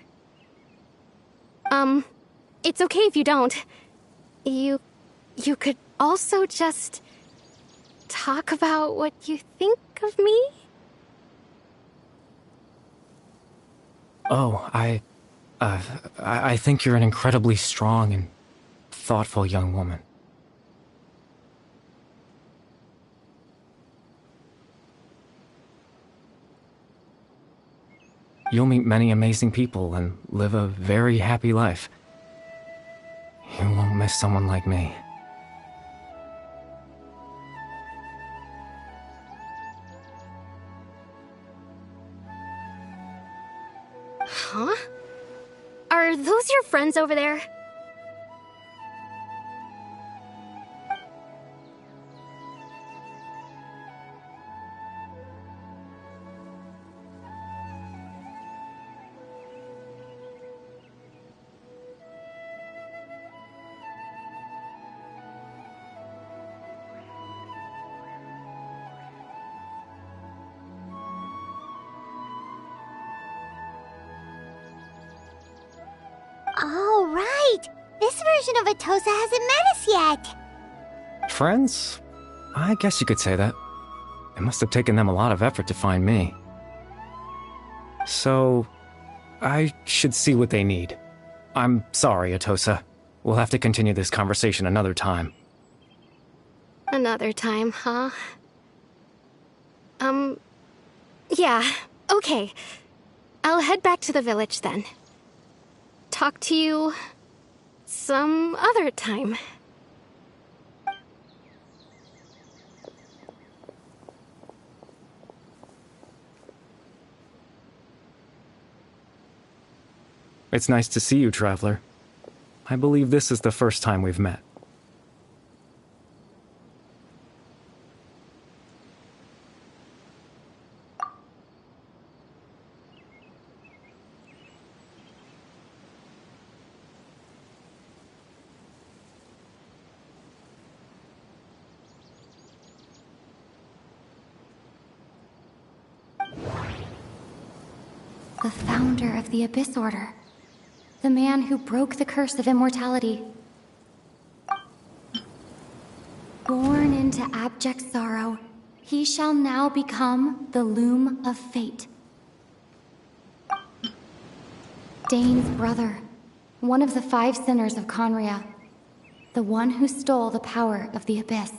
It's okay if you don't. You could also just talk about what you think of me? Oh, I think you're an incredibly strong and thoughtful young woman. You'll meet many amazing people and live a very happy life. You won't miss someone like me. Huh? Are those your friends over there? Oh, right! This version of Atosa hasn't met us yet! Friends? I guess you could say that. It must have taken them a lot of effort to find me. So, I should see what they need. I'm sorry, Atosa. We'll have to continue this conversation another time. Another time, huh? Yeah, okay. I'll head back to the village then. Talk to you some other time. It's nice to see you, Traveler. I believe this is the first time we've met. The founder of the Abyss Order. The man who broke the curse of immortality. Born into abject sorrow, he shall now become the Loom of Fate. Dane's brother, one of the 5 sinners of Conria, the one who stole the power of the Abyss.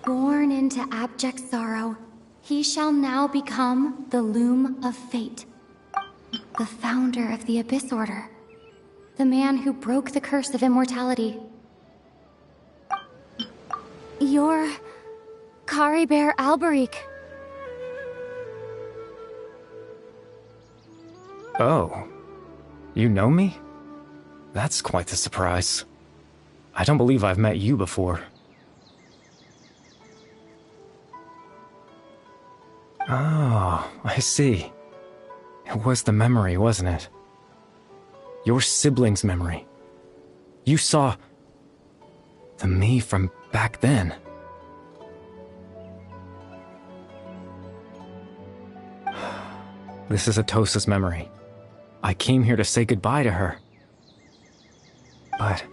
Born into abject sorrow, he shall now become the Loom of Fate. The founder of the Abyss Order. The man who broke the curse of immortality. You're... Caribert Alberic. Oh. You know me? That's quite the surprise. I don't believe I've met you before. Oh, I see. It was the memory, wasn't it? Your sibling's memory. You saw... the me from back then. This is Atosa's memory. I came here to say goodbye to her. But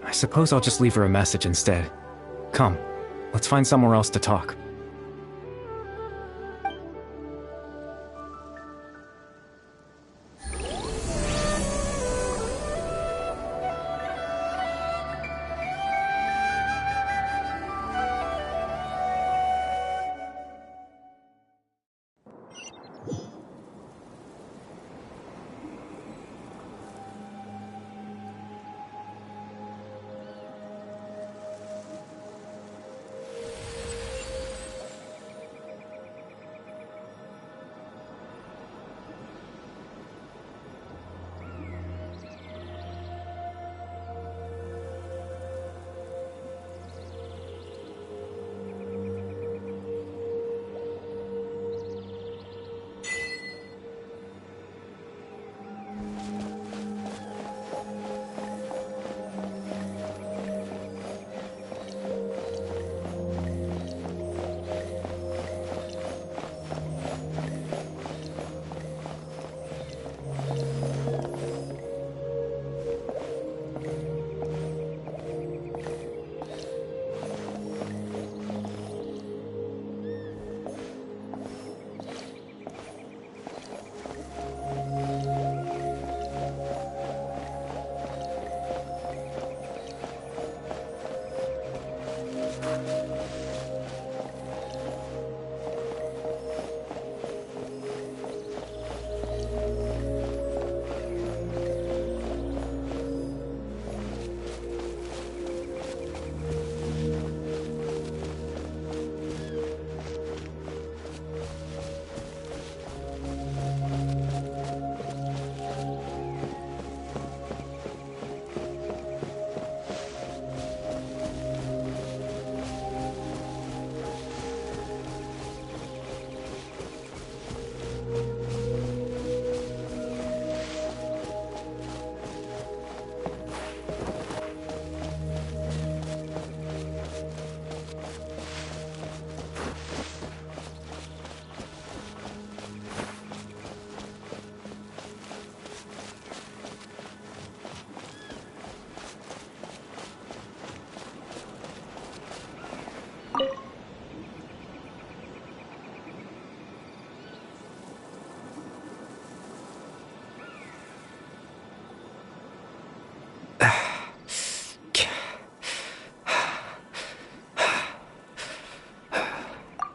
I suppose I'll just leave her a message instead. Come, let's find somewhere else to talk.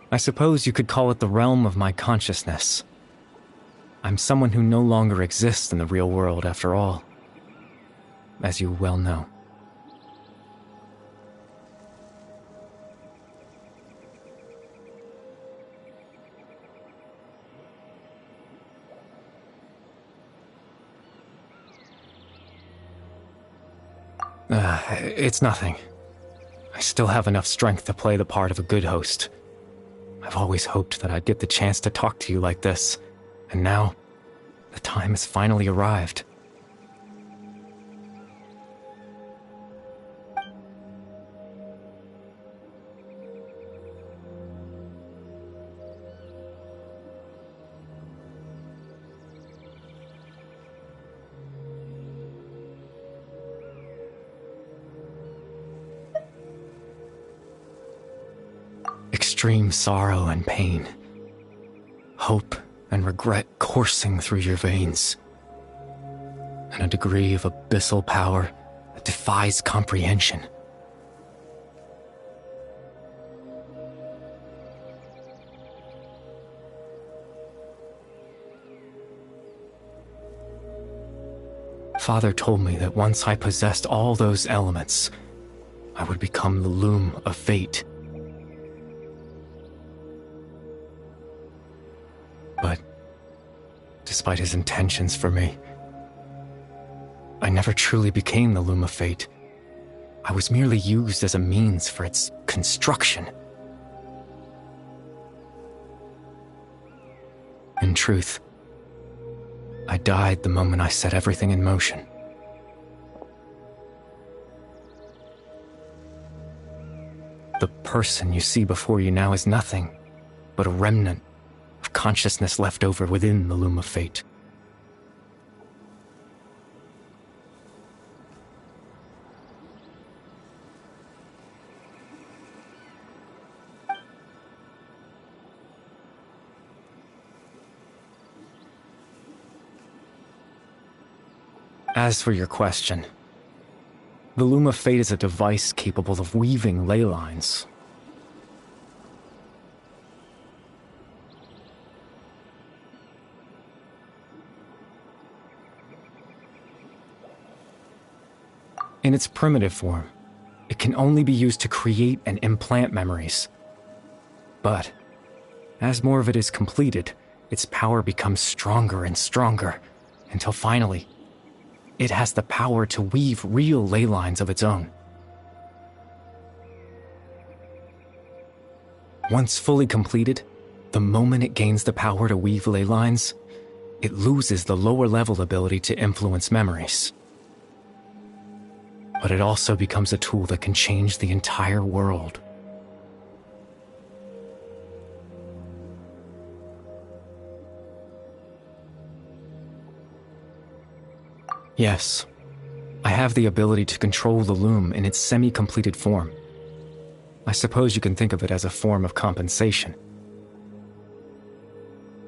I suppose you could call it the realm of my consciousness. I'm someone who no longer exists in the real world after all, as you well know. It's nothing. I still have enough strength to play the part of a good host. I've always hoped that I'd get the chance to talk to you like this, and now, the time has finally arrived. Extreme sorrow and pain, hope and regret coursing through your veins, and a degree of abyssal power that defies comprehension. Father told me that once I possessed all those elements, I would become the loom of fate. But, despite his intentions for me, I never truly became the loom of fate. I was merely used as a means for its construction. In truth, I died the moment I set everything in motion. The person you see before you now is nothing but a remnant of consciousness left over within the loom of fate. As for your question, the loom of fate is a device capable of weaving ley lines. In its primitive form, it can only be used to create and implant memories. But, as more of it is completed, its power becomes stronger and stronger, until finally, it has the power to weave real ley lines of its own. Once fully completed, the moment it gains the power to weave ley lines, it loses the lower level ability to influence memories. But it also becomes a tool that can change the entire world. Yes, I have the ability to control the loom in its semi-completed form. I suppose you can think of it as a form of compensation.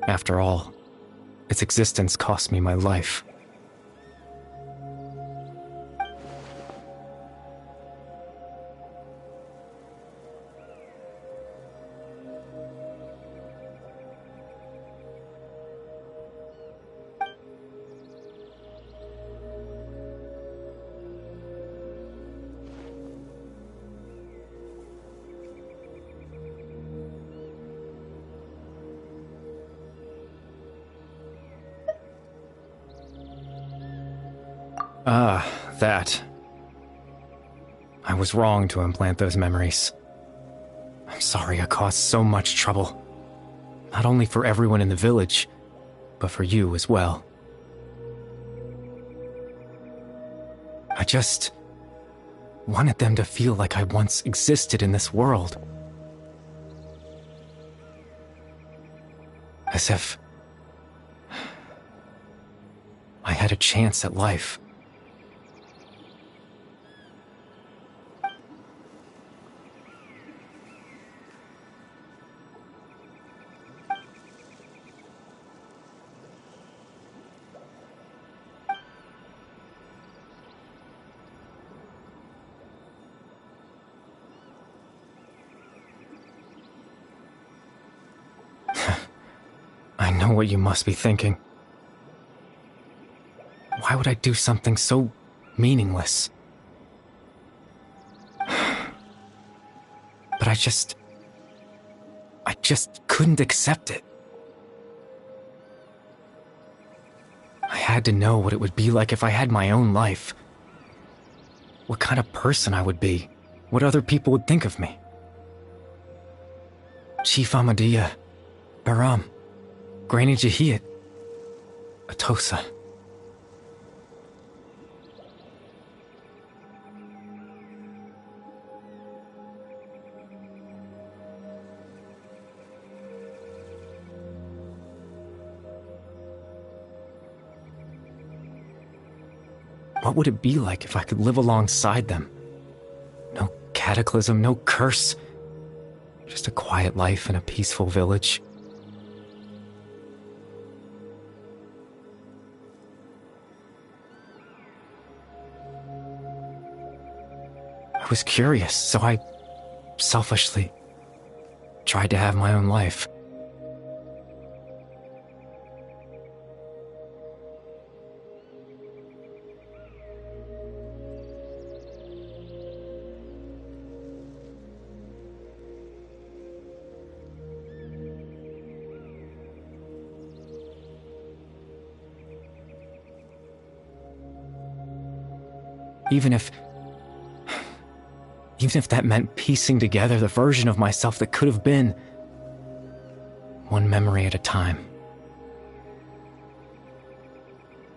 After all, its existence cost me my life. That. I was wrong to implant those memories. I'm sorry I caused so much trouble. Not only for everyone in the village, but for you as well. I just wanted them to feel like I once existed in this world. As if I had a chance at life. I know what you must be thinking. Why would I do something so meaningless? But I just couldn't accept it. I had to know what it would be like if I had my own life. What kind of person I would be. What other people would think of me. Chief Ahmadiyya, Baram, Granny Jahiyat, Atosa. What would it be like if I could live alongside them? No cataclysm, no curse. Just a quiet life in a peaceful village. I was curious, so I selfishly tried to have my own life. Even if that meant piecing together the version of myself that could have been, one memory at a time.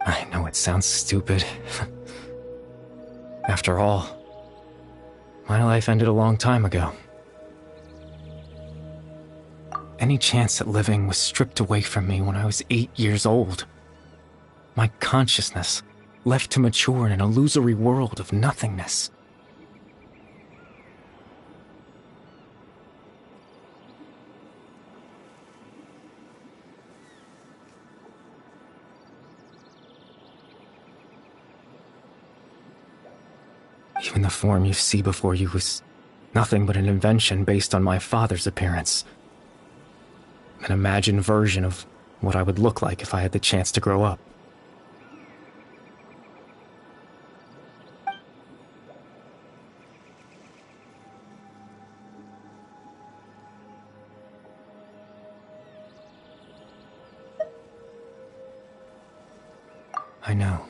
I know it sounds stupid. After all, my life ended a long time ago. Any chance at living was stripped away from me when I was 8 years old. My consciousness left to mature in an illusory world of nothingness. Even the form you see before you was nothing but an invention based on my father's appearance. An imagined version of what I would look like if I had the chance to grow up. I know.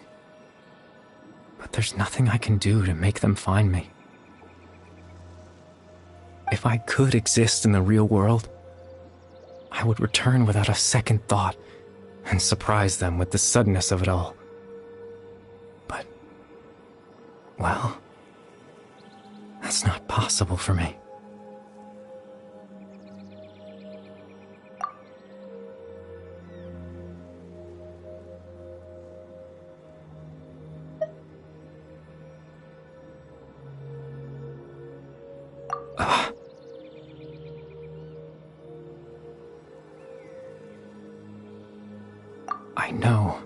But there's nothing I can do to make them find me. If I could exist in the real world, I would return without a second thought and surprise them with the suddenness of it all. But, well, that's not possible for me. I know.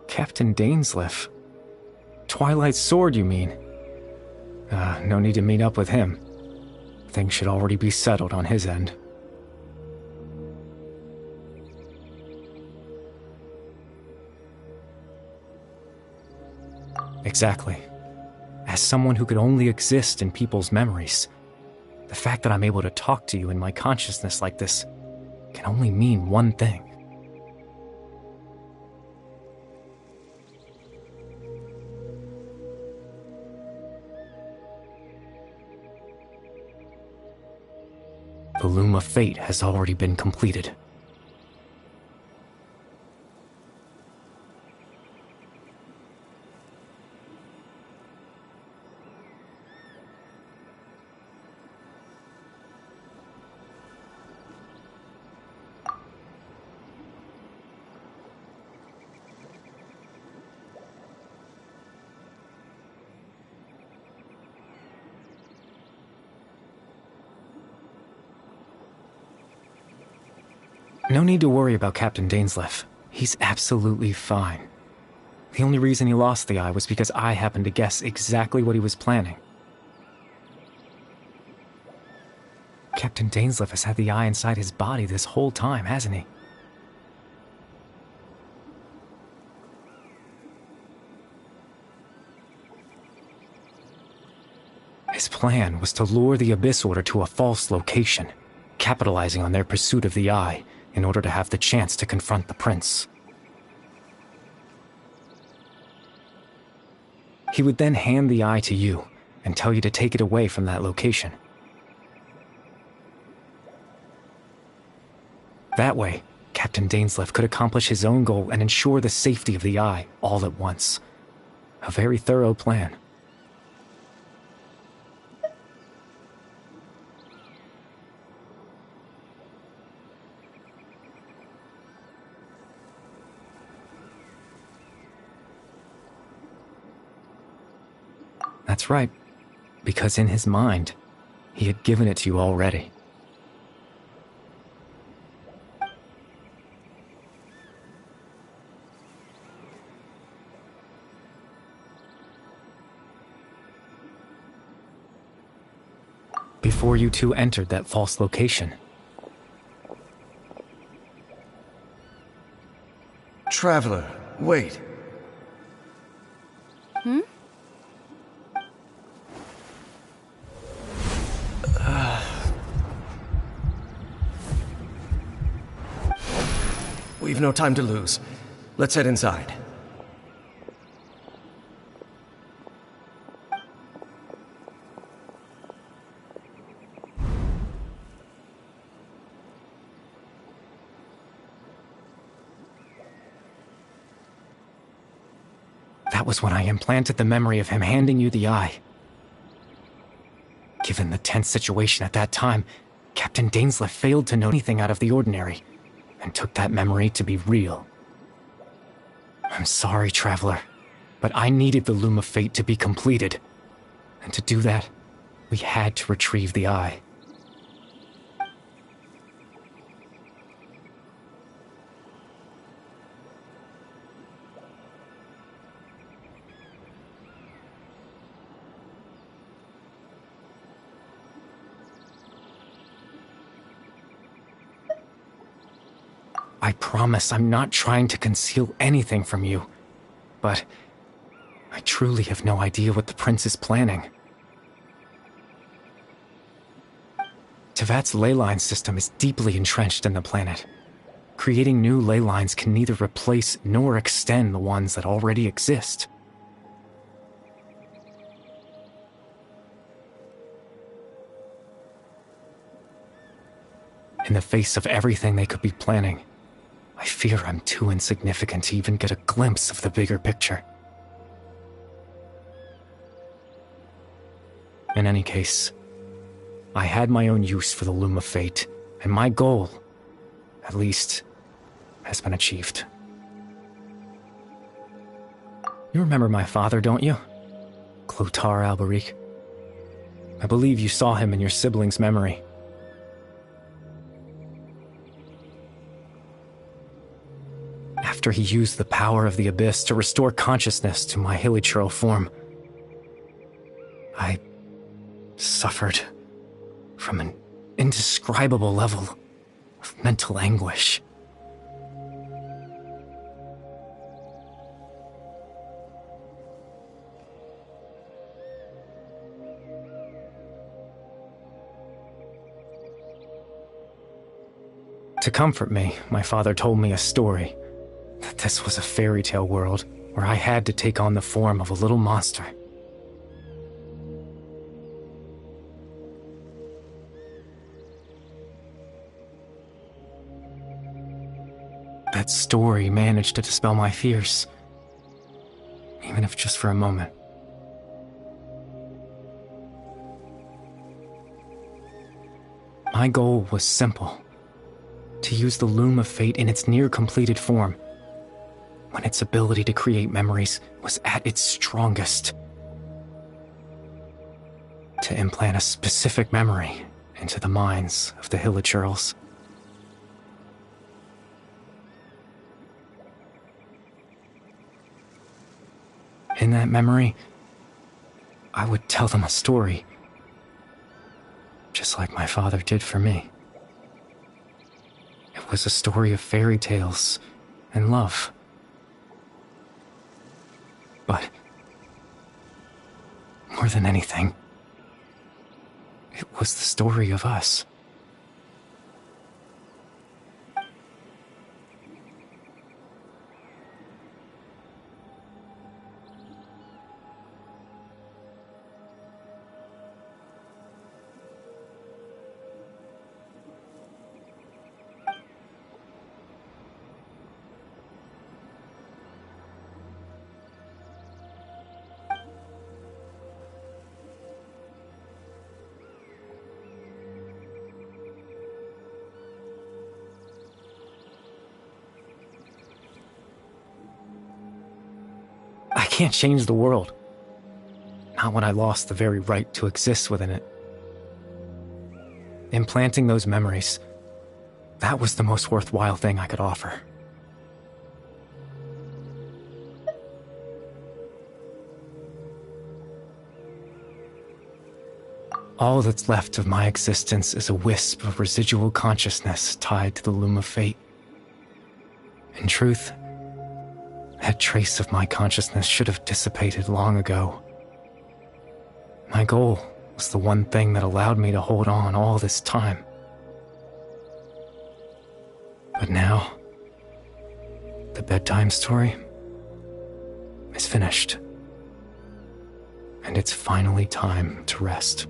Captain Dainsleif. Twilight Sword, you mean? No need to meet up with him. Things should already be settled on his end. Exactly. As someone who could only exist in people's memories, the fact that I'm able to talk to you in my consciousness like this can only mean one thing. The loom of fate has already been completed. No need to worry about Captain Dainsleif. He's absolutely fine. The only reason he lost the eye was because I happened to guess exactly what he was planning. Captain Dainsleif has had the eye inside his body this whole time, hasn't he? His plan was to lure the Abyss Order to a false location, capitalizing on their pursuit of the Eye in order to have the chance to confront the prince. He would then hand the Eye to you and tell you to take it away from that location. That way, Captain Dainsleif could accomplish his own goal and ensure the safety of the Eye all at once. A very thorough plan. That's right, because in his mind, he had given it to you already. Before you two entered that false location. Traveler, wait. We've no time to lose. Let's head inside. That was when I implanted the memory of him handing you the Eye. Given the tense situation at that time, Captain Dainsleif failed to know anything out of the ordinary, and took that memory to be real. I'm sorry, Traveler, but I needed the Loom of Fate to be completed. And to do that, we had to retrieve the Eye. I promise I'm not trying to conceal anything from you, but I truly have no idea what the prince is planning. Tevat's ley line system is deeply entrenched in the planet. Creating new ley lines can neither replace nor extend the ones that already exist. In the face of everything they could be planning, I fear I'm too insignificant to even get a glimpse of the bigger picture. In any case, I had my own use for the Loom of Fate, and my goal, at least, has been achieved. You remember my father, don't you? Clotar Alberic. I believe you saw him in your sibling's memory. After he used the power of the Abyss to restore consciousness to my hilichurl form, I suffered from an indescribable level of mental anguish. To comfort me, my father told me a story. That this was a fairy tale world where I had to take on the form of a little monster. That story managed to dispel my fears, even if just for a moment. My goal was simple: to use the Loom of Fate in its near-completed form, when its ability to create memories was at its strongest. To implant a specific memory into the minds of the hilichurls. In that memory, I would tell them a story, just like my father did for me. It was a story of fairy tales and love. But more than anything, it was the story of us. can't change the world. Not when I lost the very right to exist within it. Implanting those memories, that was the most worthwhile thing I could offer. All that's left of my existence is a wisp of residual consciousness tied to the loom of fate. In truth, that trace of my consciousness should have dissipated long ago. My goal was the one thing that allowed me to hold on all this time. But now, the bedtime story is finished. And it's finally time to rest.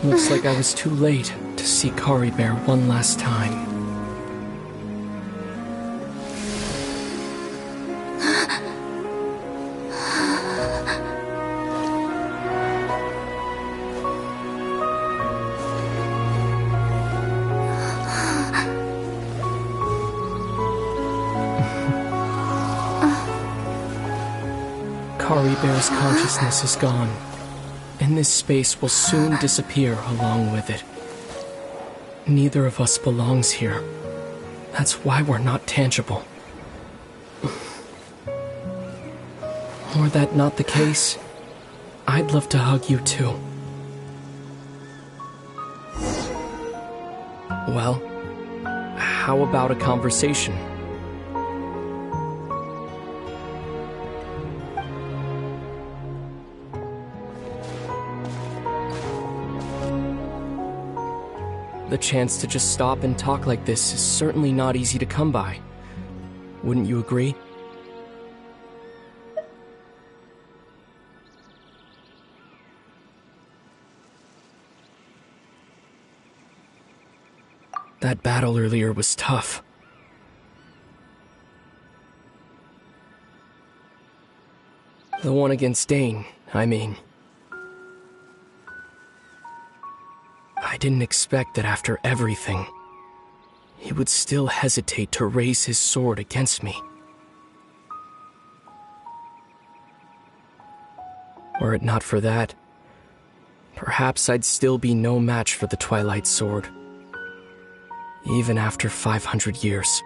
Looks like I was too late to see Kari Bear one last time. Kari Bear's consciousness is gone, and this space will soon disappear along with it. Neither of us belongs here. That's why we're not tangible. Were that not the case, I'd love to hug you too. Well, how about a conversation? The chance to just stop and talk like this is certainly not easy to come by. Wouldn't you agree? That battle earlier was tough. The one against Dane, I mean. I didn't expect that after everything, he would still hesitate to raise his sword against me. Were it not for that, perhaps I'd still be no match for the Twilight Sword, even after 500 years.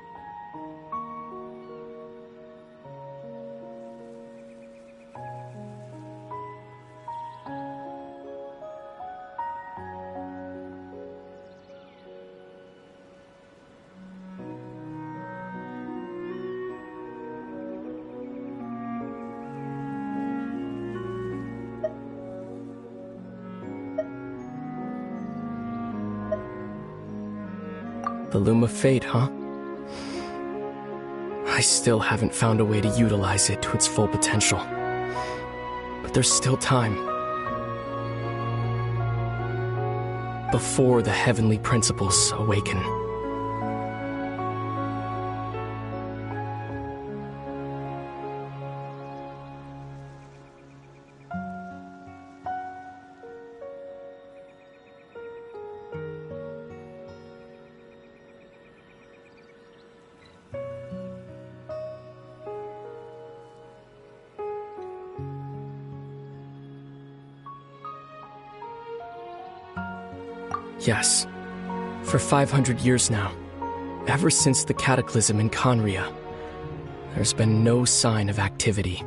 The Loom of Fate, huh? I still haven't found a way to utilize it to its full potential. But there's still time. Before the heavenly principles awaken. Yes, for 500 years now, ever since the cataclysm in Conria, there's been no sign of activity.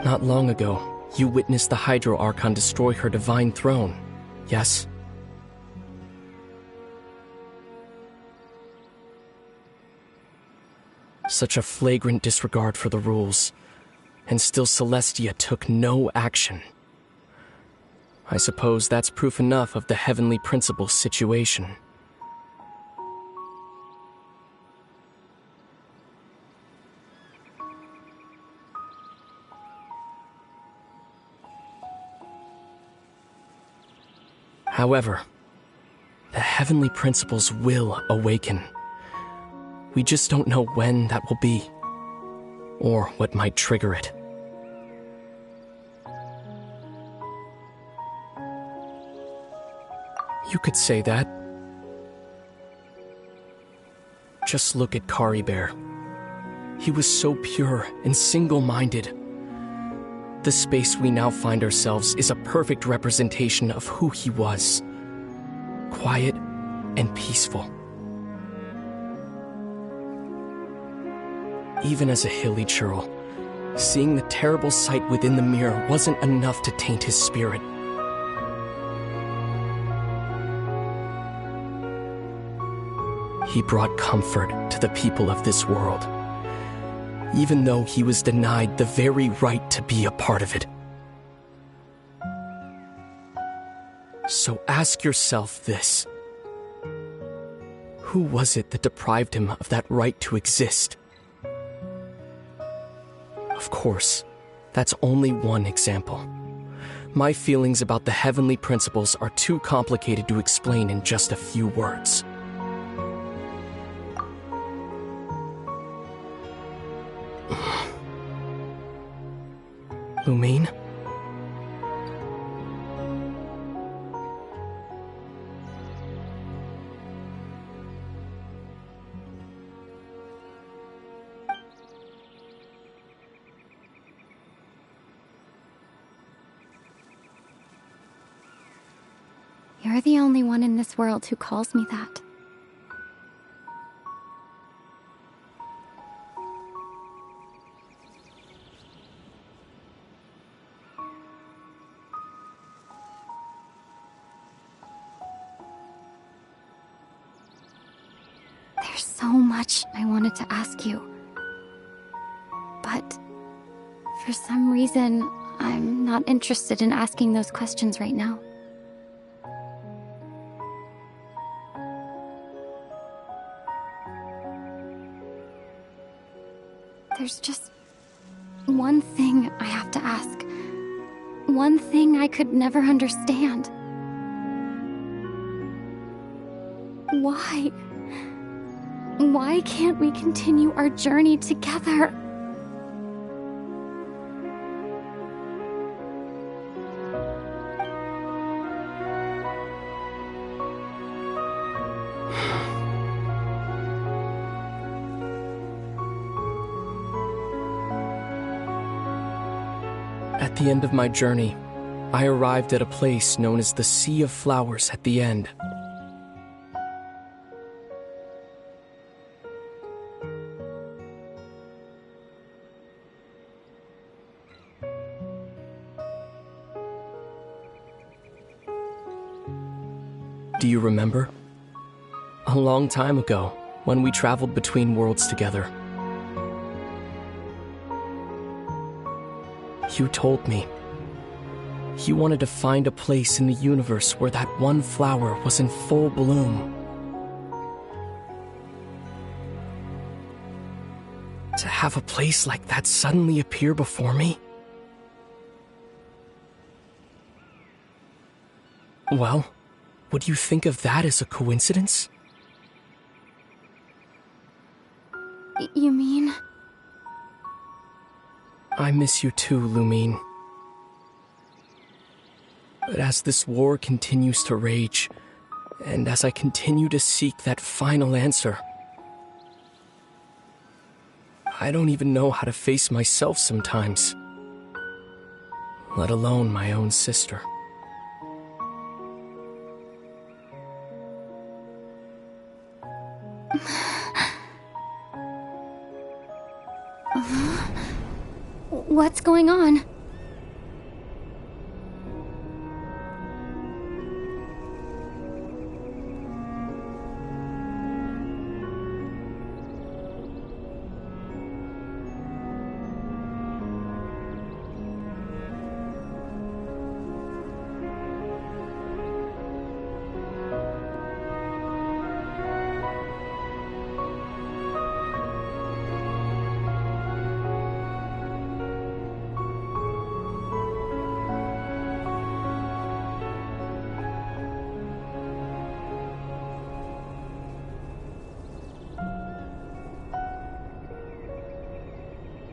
Not long ago, you witnessed the Hydro Archon destroy her divine throne, yes? Such a flagrant disregard for the rules. And still Celestia took no action. I suppose that's proof enough of the Heavenly Principal's situation. However, the Heavenly Principles will awaken. We just don't know when that will be, or what might trigger it. You could say that. Just look at Kari Bear. He was so pure and single-minded. The space we now find ourselves is a perfect representation of who he was. Quiet and peaceful. Even as a hilly churl, seeing the terrible sight within the mirror wasn't enough to taint his spirit. He brought comfort to the people of this world, even though he was denied the very right to be a part of it. So ask yourself this. Who was it that deprived him of that right to exist? Of course, that's only one example. My feelings about the Heavenly Principles are too complicated to explain in just a few words. Lumine? You're the only one in this world who calls me that. There's so much I wanted to ask you. But for some reason, I'm not interested in asking those questions right now. There's just one thing I have to ask. One thing I could never understand. Why? Why can't we continue our journey together? At the end of my journey, I arrived at a place known as the Sea of Flowers at the end. Do you remember? A long time ago, when we traveled between worlds together. You told me you wanted to find a place in the universe where that one flower was in full bloom. To have a place like that suddenly appear before me? Well, would you think of that as a coincidence? You mean? I miss you too, Lumine. But as this war continues to rage, and as I continue to seek that final answer, I don't even know how to face myself sometimes, let alone my own sister. What's going on?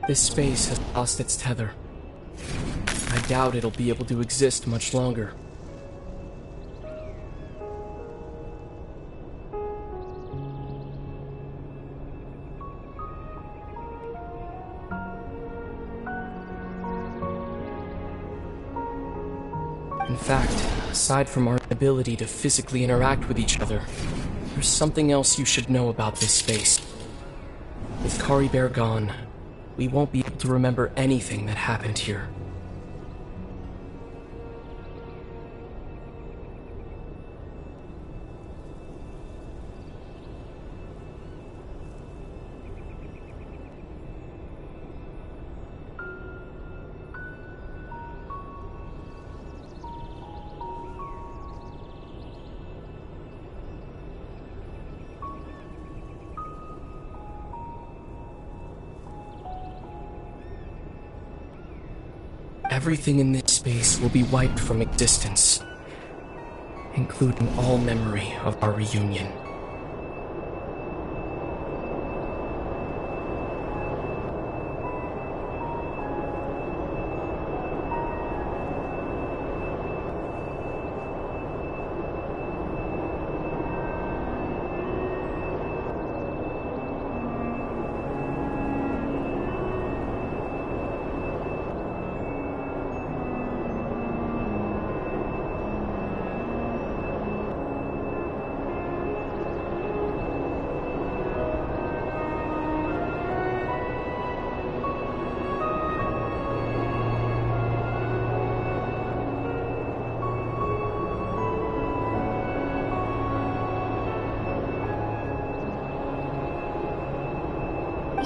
This space has lost its tether. I doubt it'll be able to exist much longer. In fact, aside from our ability to physically interact with each other, there's something else you should know about this space. With Kari Bear gone, we won't be able to remember anything that happened here. Everything in this space will be wiped from existence, including all memory of our reunion.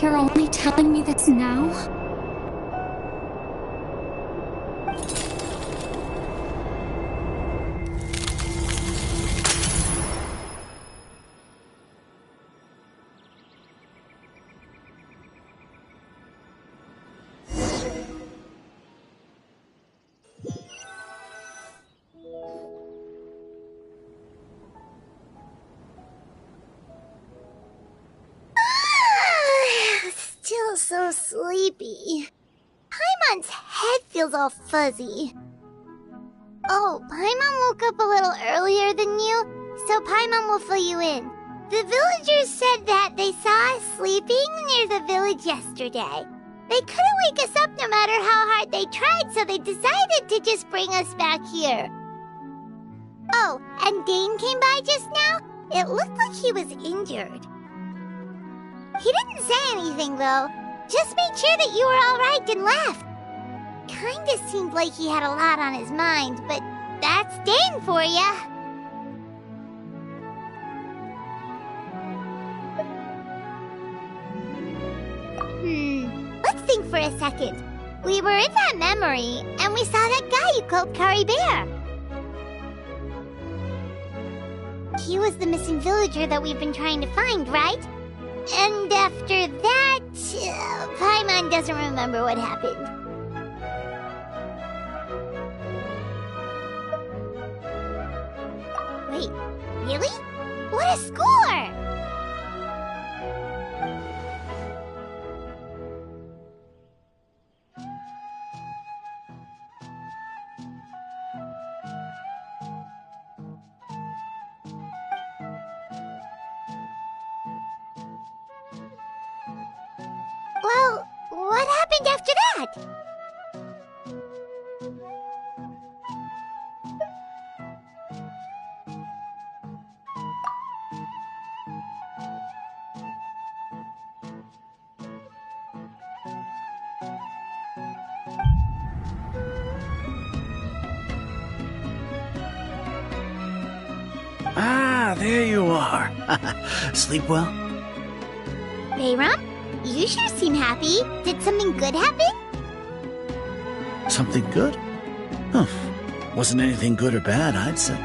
You're only telling me this now? Still so sleepy. Paimon's head feels all fuzzy. Oh, Paimon woke up a little earlier than you, so Paimon will fill you in. The villagers said that they saw us sleeping near the village yesterday. They couldn't wake us up no matter how hard they tried, so they decided to just bring us back here. Oh, and Dane came by just now. It looked like he was injured. He didn't say anything, though. Just made sure that you were all right and left. Kinda seemed like he had a lot on his mind, but that's Dane for ya. Let's think for a second. We were in that memory, and we saw that guy you called Kari Bear. He was the missing villager that we've been trying to find, right? And after that, Paimon doesn't remember what happened. Wait, really? What a score! Well, what happened after that? Ah, there you are. Sleep well? Bayram, you sure seem happy. Did something good happen? Something good? Huh. Wasn't anything good or bad, I'd say.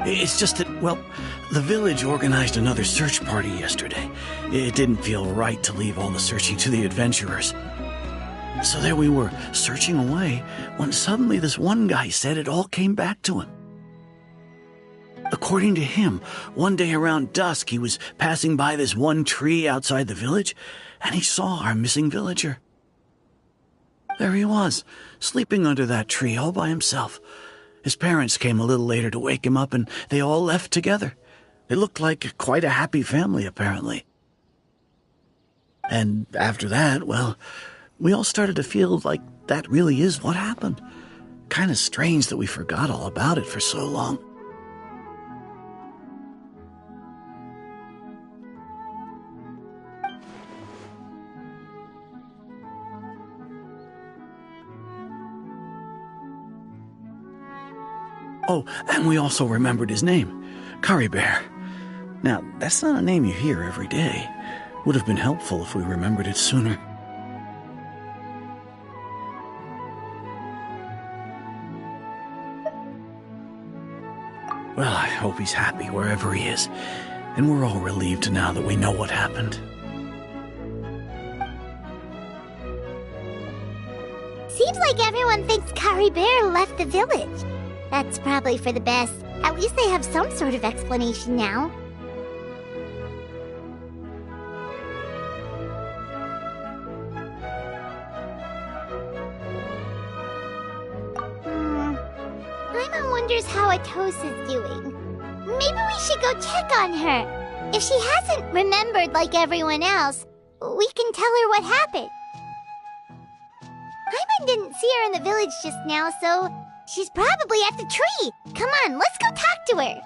It's just that, well, the village organized another search party yesterday. It didn't feel right to leave all the searching to the adventurers. So there we were, searching away, when suddenly this one guy said it all came back to him. According to him, one day around dusk he was passing by this one tree outside the village, and he saw our missing villager. There he was, sleeping under that tree all by himself. His parents came a little later to wake him up, and they all left together. They looked like quite a happy family, apparently. And after that, well, we all started to feel like that really is what happened. Kind of strange that we forgot all about it for so long. Oh, and we also remembered his name, Curry Bear. Now, that's not a name you hear every day. Would have been helpful if we remembered it sooner. Well, I hope he's happy wherever he is, and we're all relieved now that we know what happened. Seems like everyone thinks Curry Bear left the village. That's probably for the best. At least they have some sort of explanation now. Paimon wonders how Atosa's doing. Maybe we should go check on her. If she hasn't remembered like everyone else, we can tell her what happened. Paimon didn't see her in the village just now, so she's probably at the tree. Come on, let's go talk to her.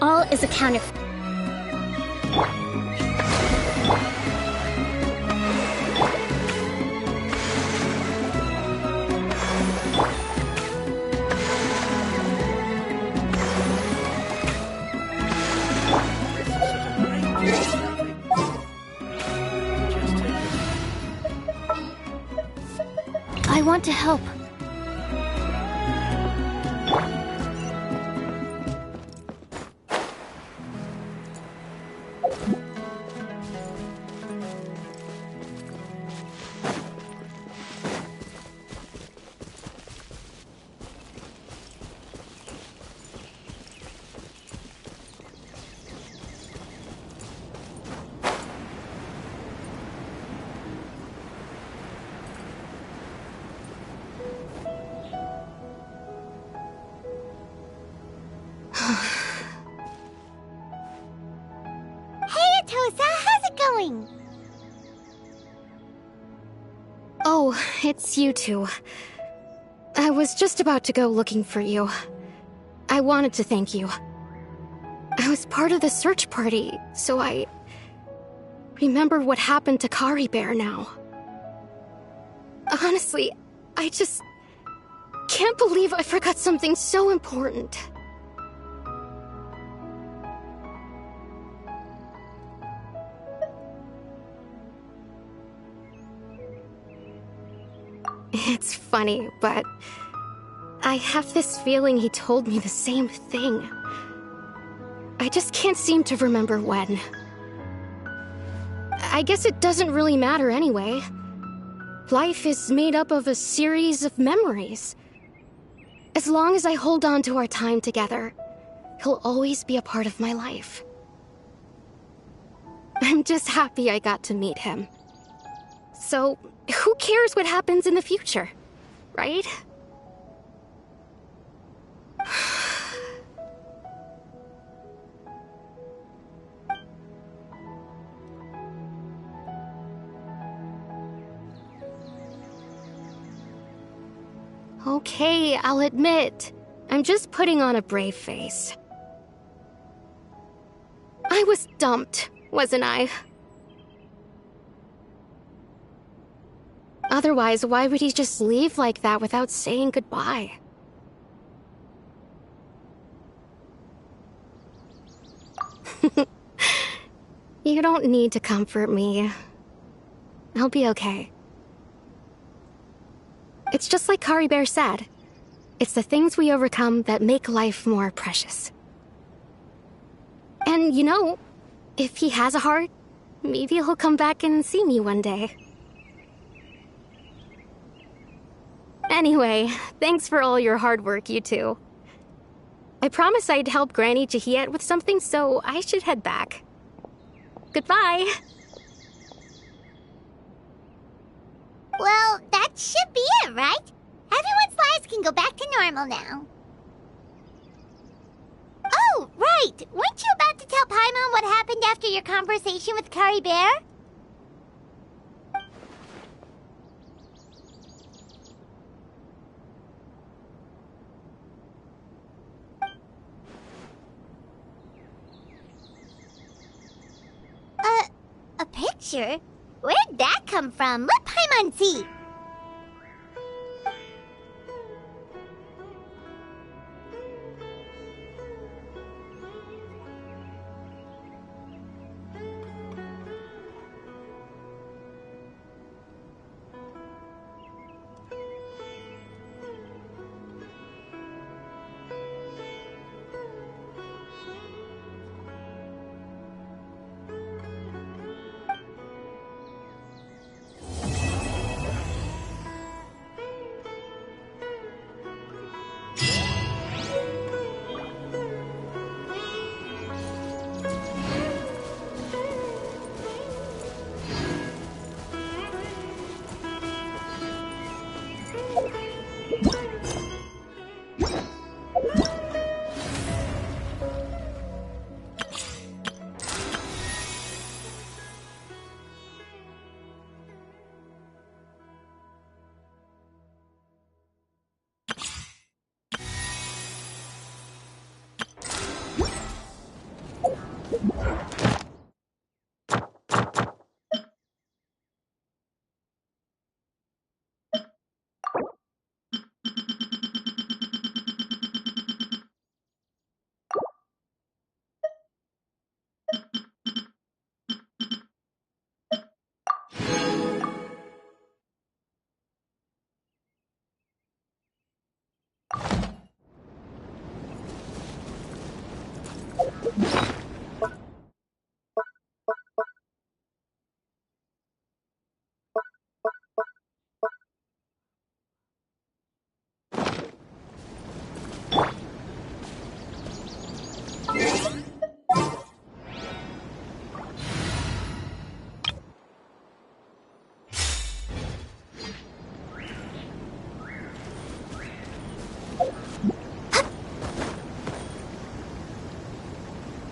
All is accounted for. I want to help. Hey, Atosa, how's it going? Oh, it's you two. I was just about to go looking for you. I wanted to thank you. I was part of the search party, so I remember what happened to Curry Bear now. Honestly, I just can't believe I forgot something so important. It's funny, but I have this feeling he told me the same thing. I just can't seem to remember when. I guess it doesn't really matter anyway. Life is made up of a series of memories. As long as I hold on to our time together, he'll always be a part of my life. I'm just happy I got to meet him. So, who cares what happens in the future, right? Okay, I'll admit, I'm just putting on a brave face. I was dumped, wasn't I? Otherwise, why would he just leave like that without saying goodbye? You don't need to comfort me. I'll be okay. It's just like Kari Bear said. It's the things we overcome that make life more precious. And you know, if he has a heart, maybe he'll come back and see me one day. Anyway, thanks for all your hard work, you two. I promised I'd help Granny Jahiet with something, so I should head back. Goodbye! Well, that should be it, right? Everyone's lives can go back to normal now. Oh, right! Weren't you about to tell Paimon what happened after your conversation with Kari Bear? A picture? Where'd that come from? Let Paimon see!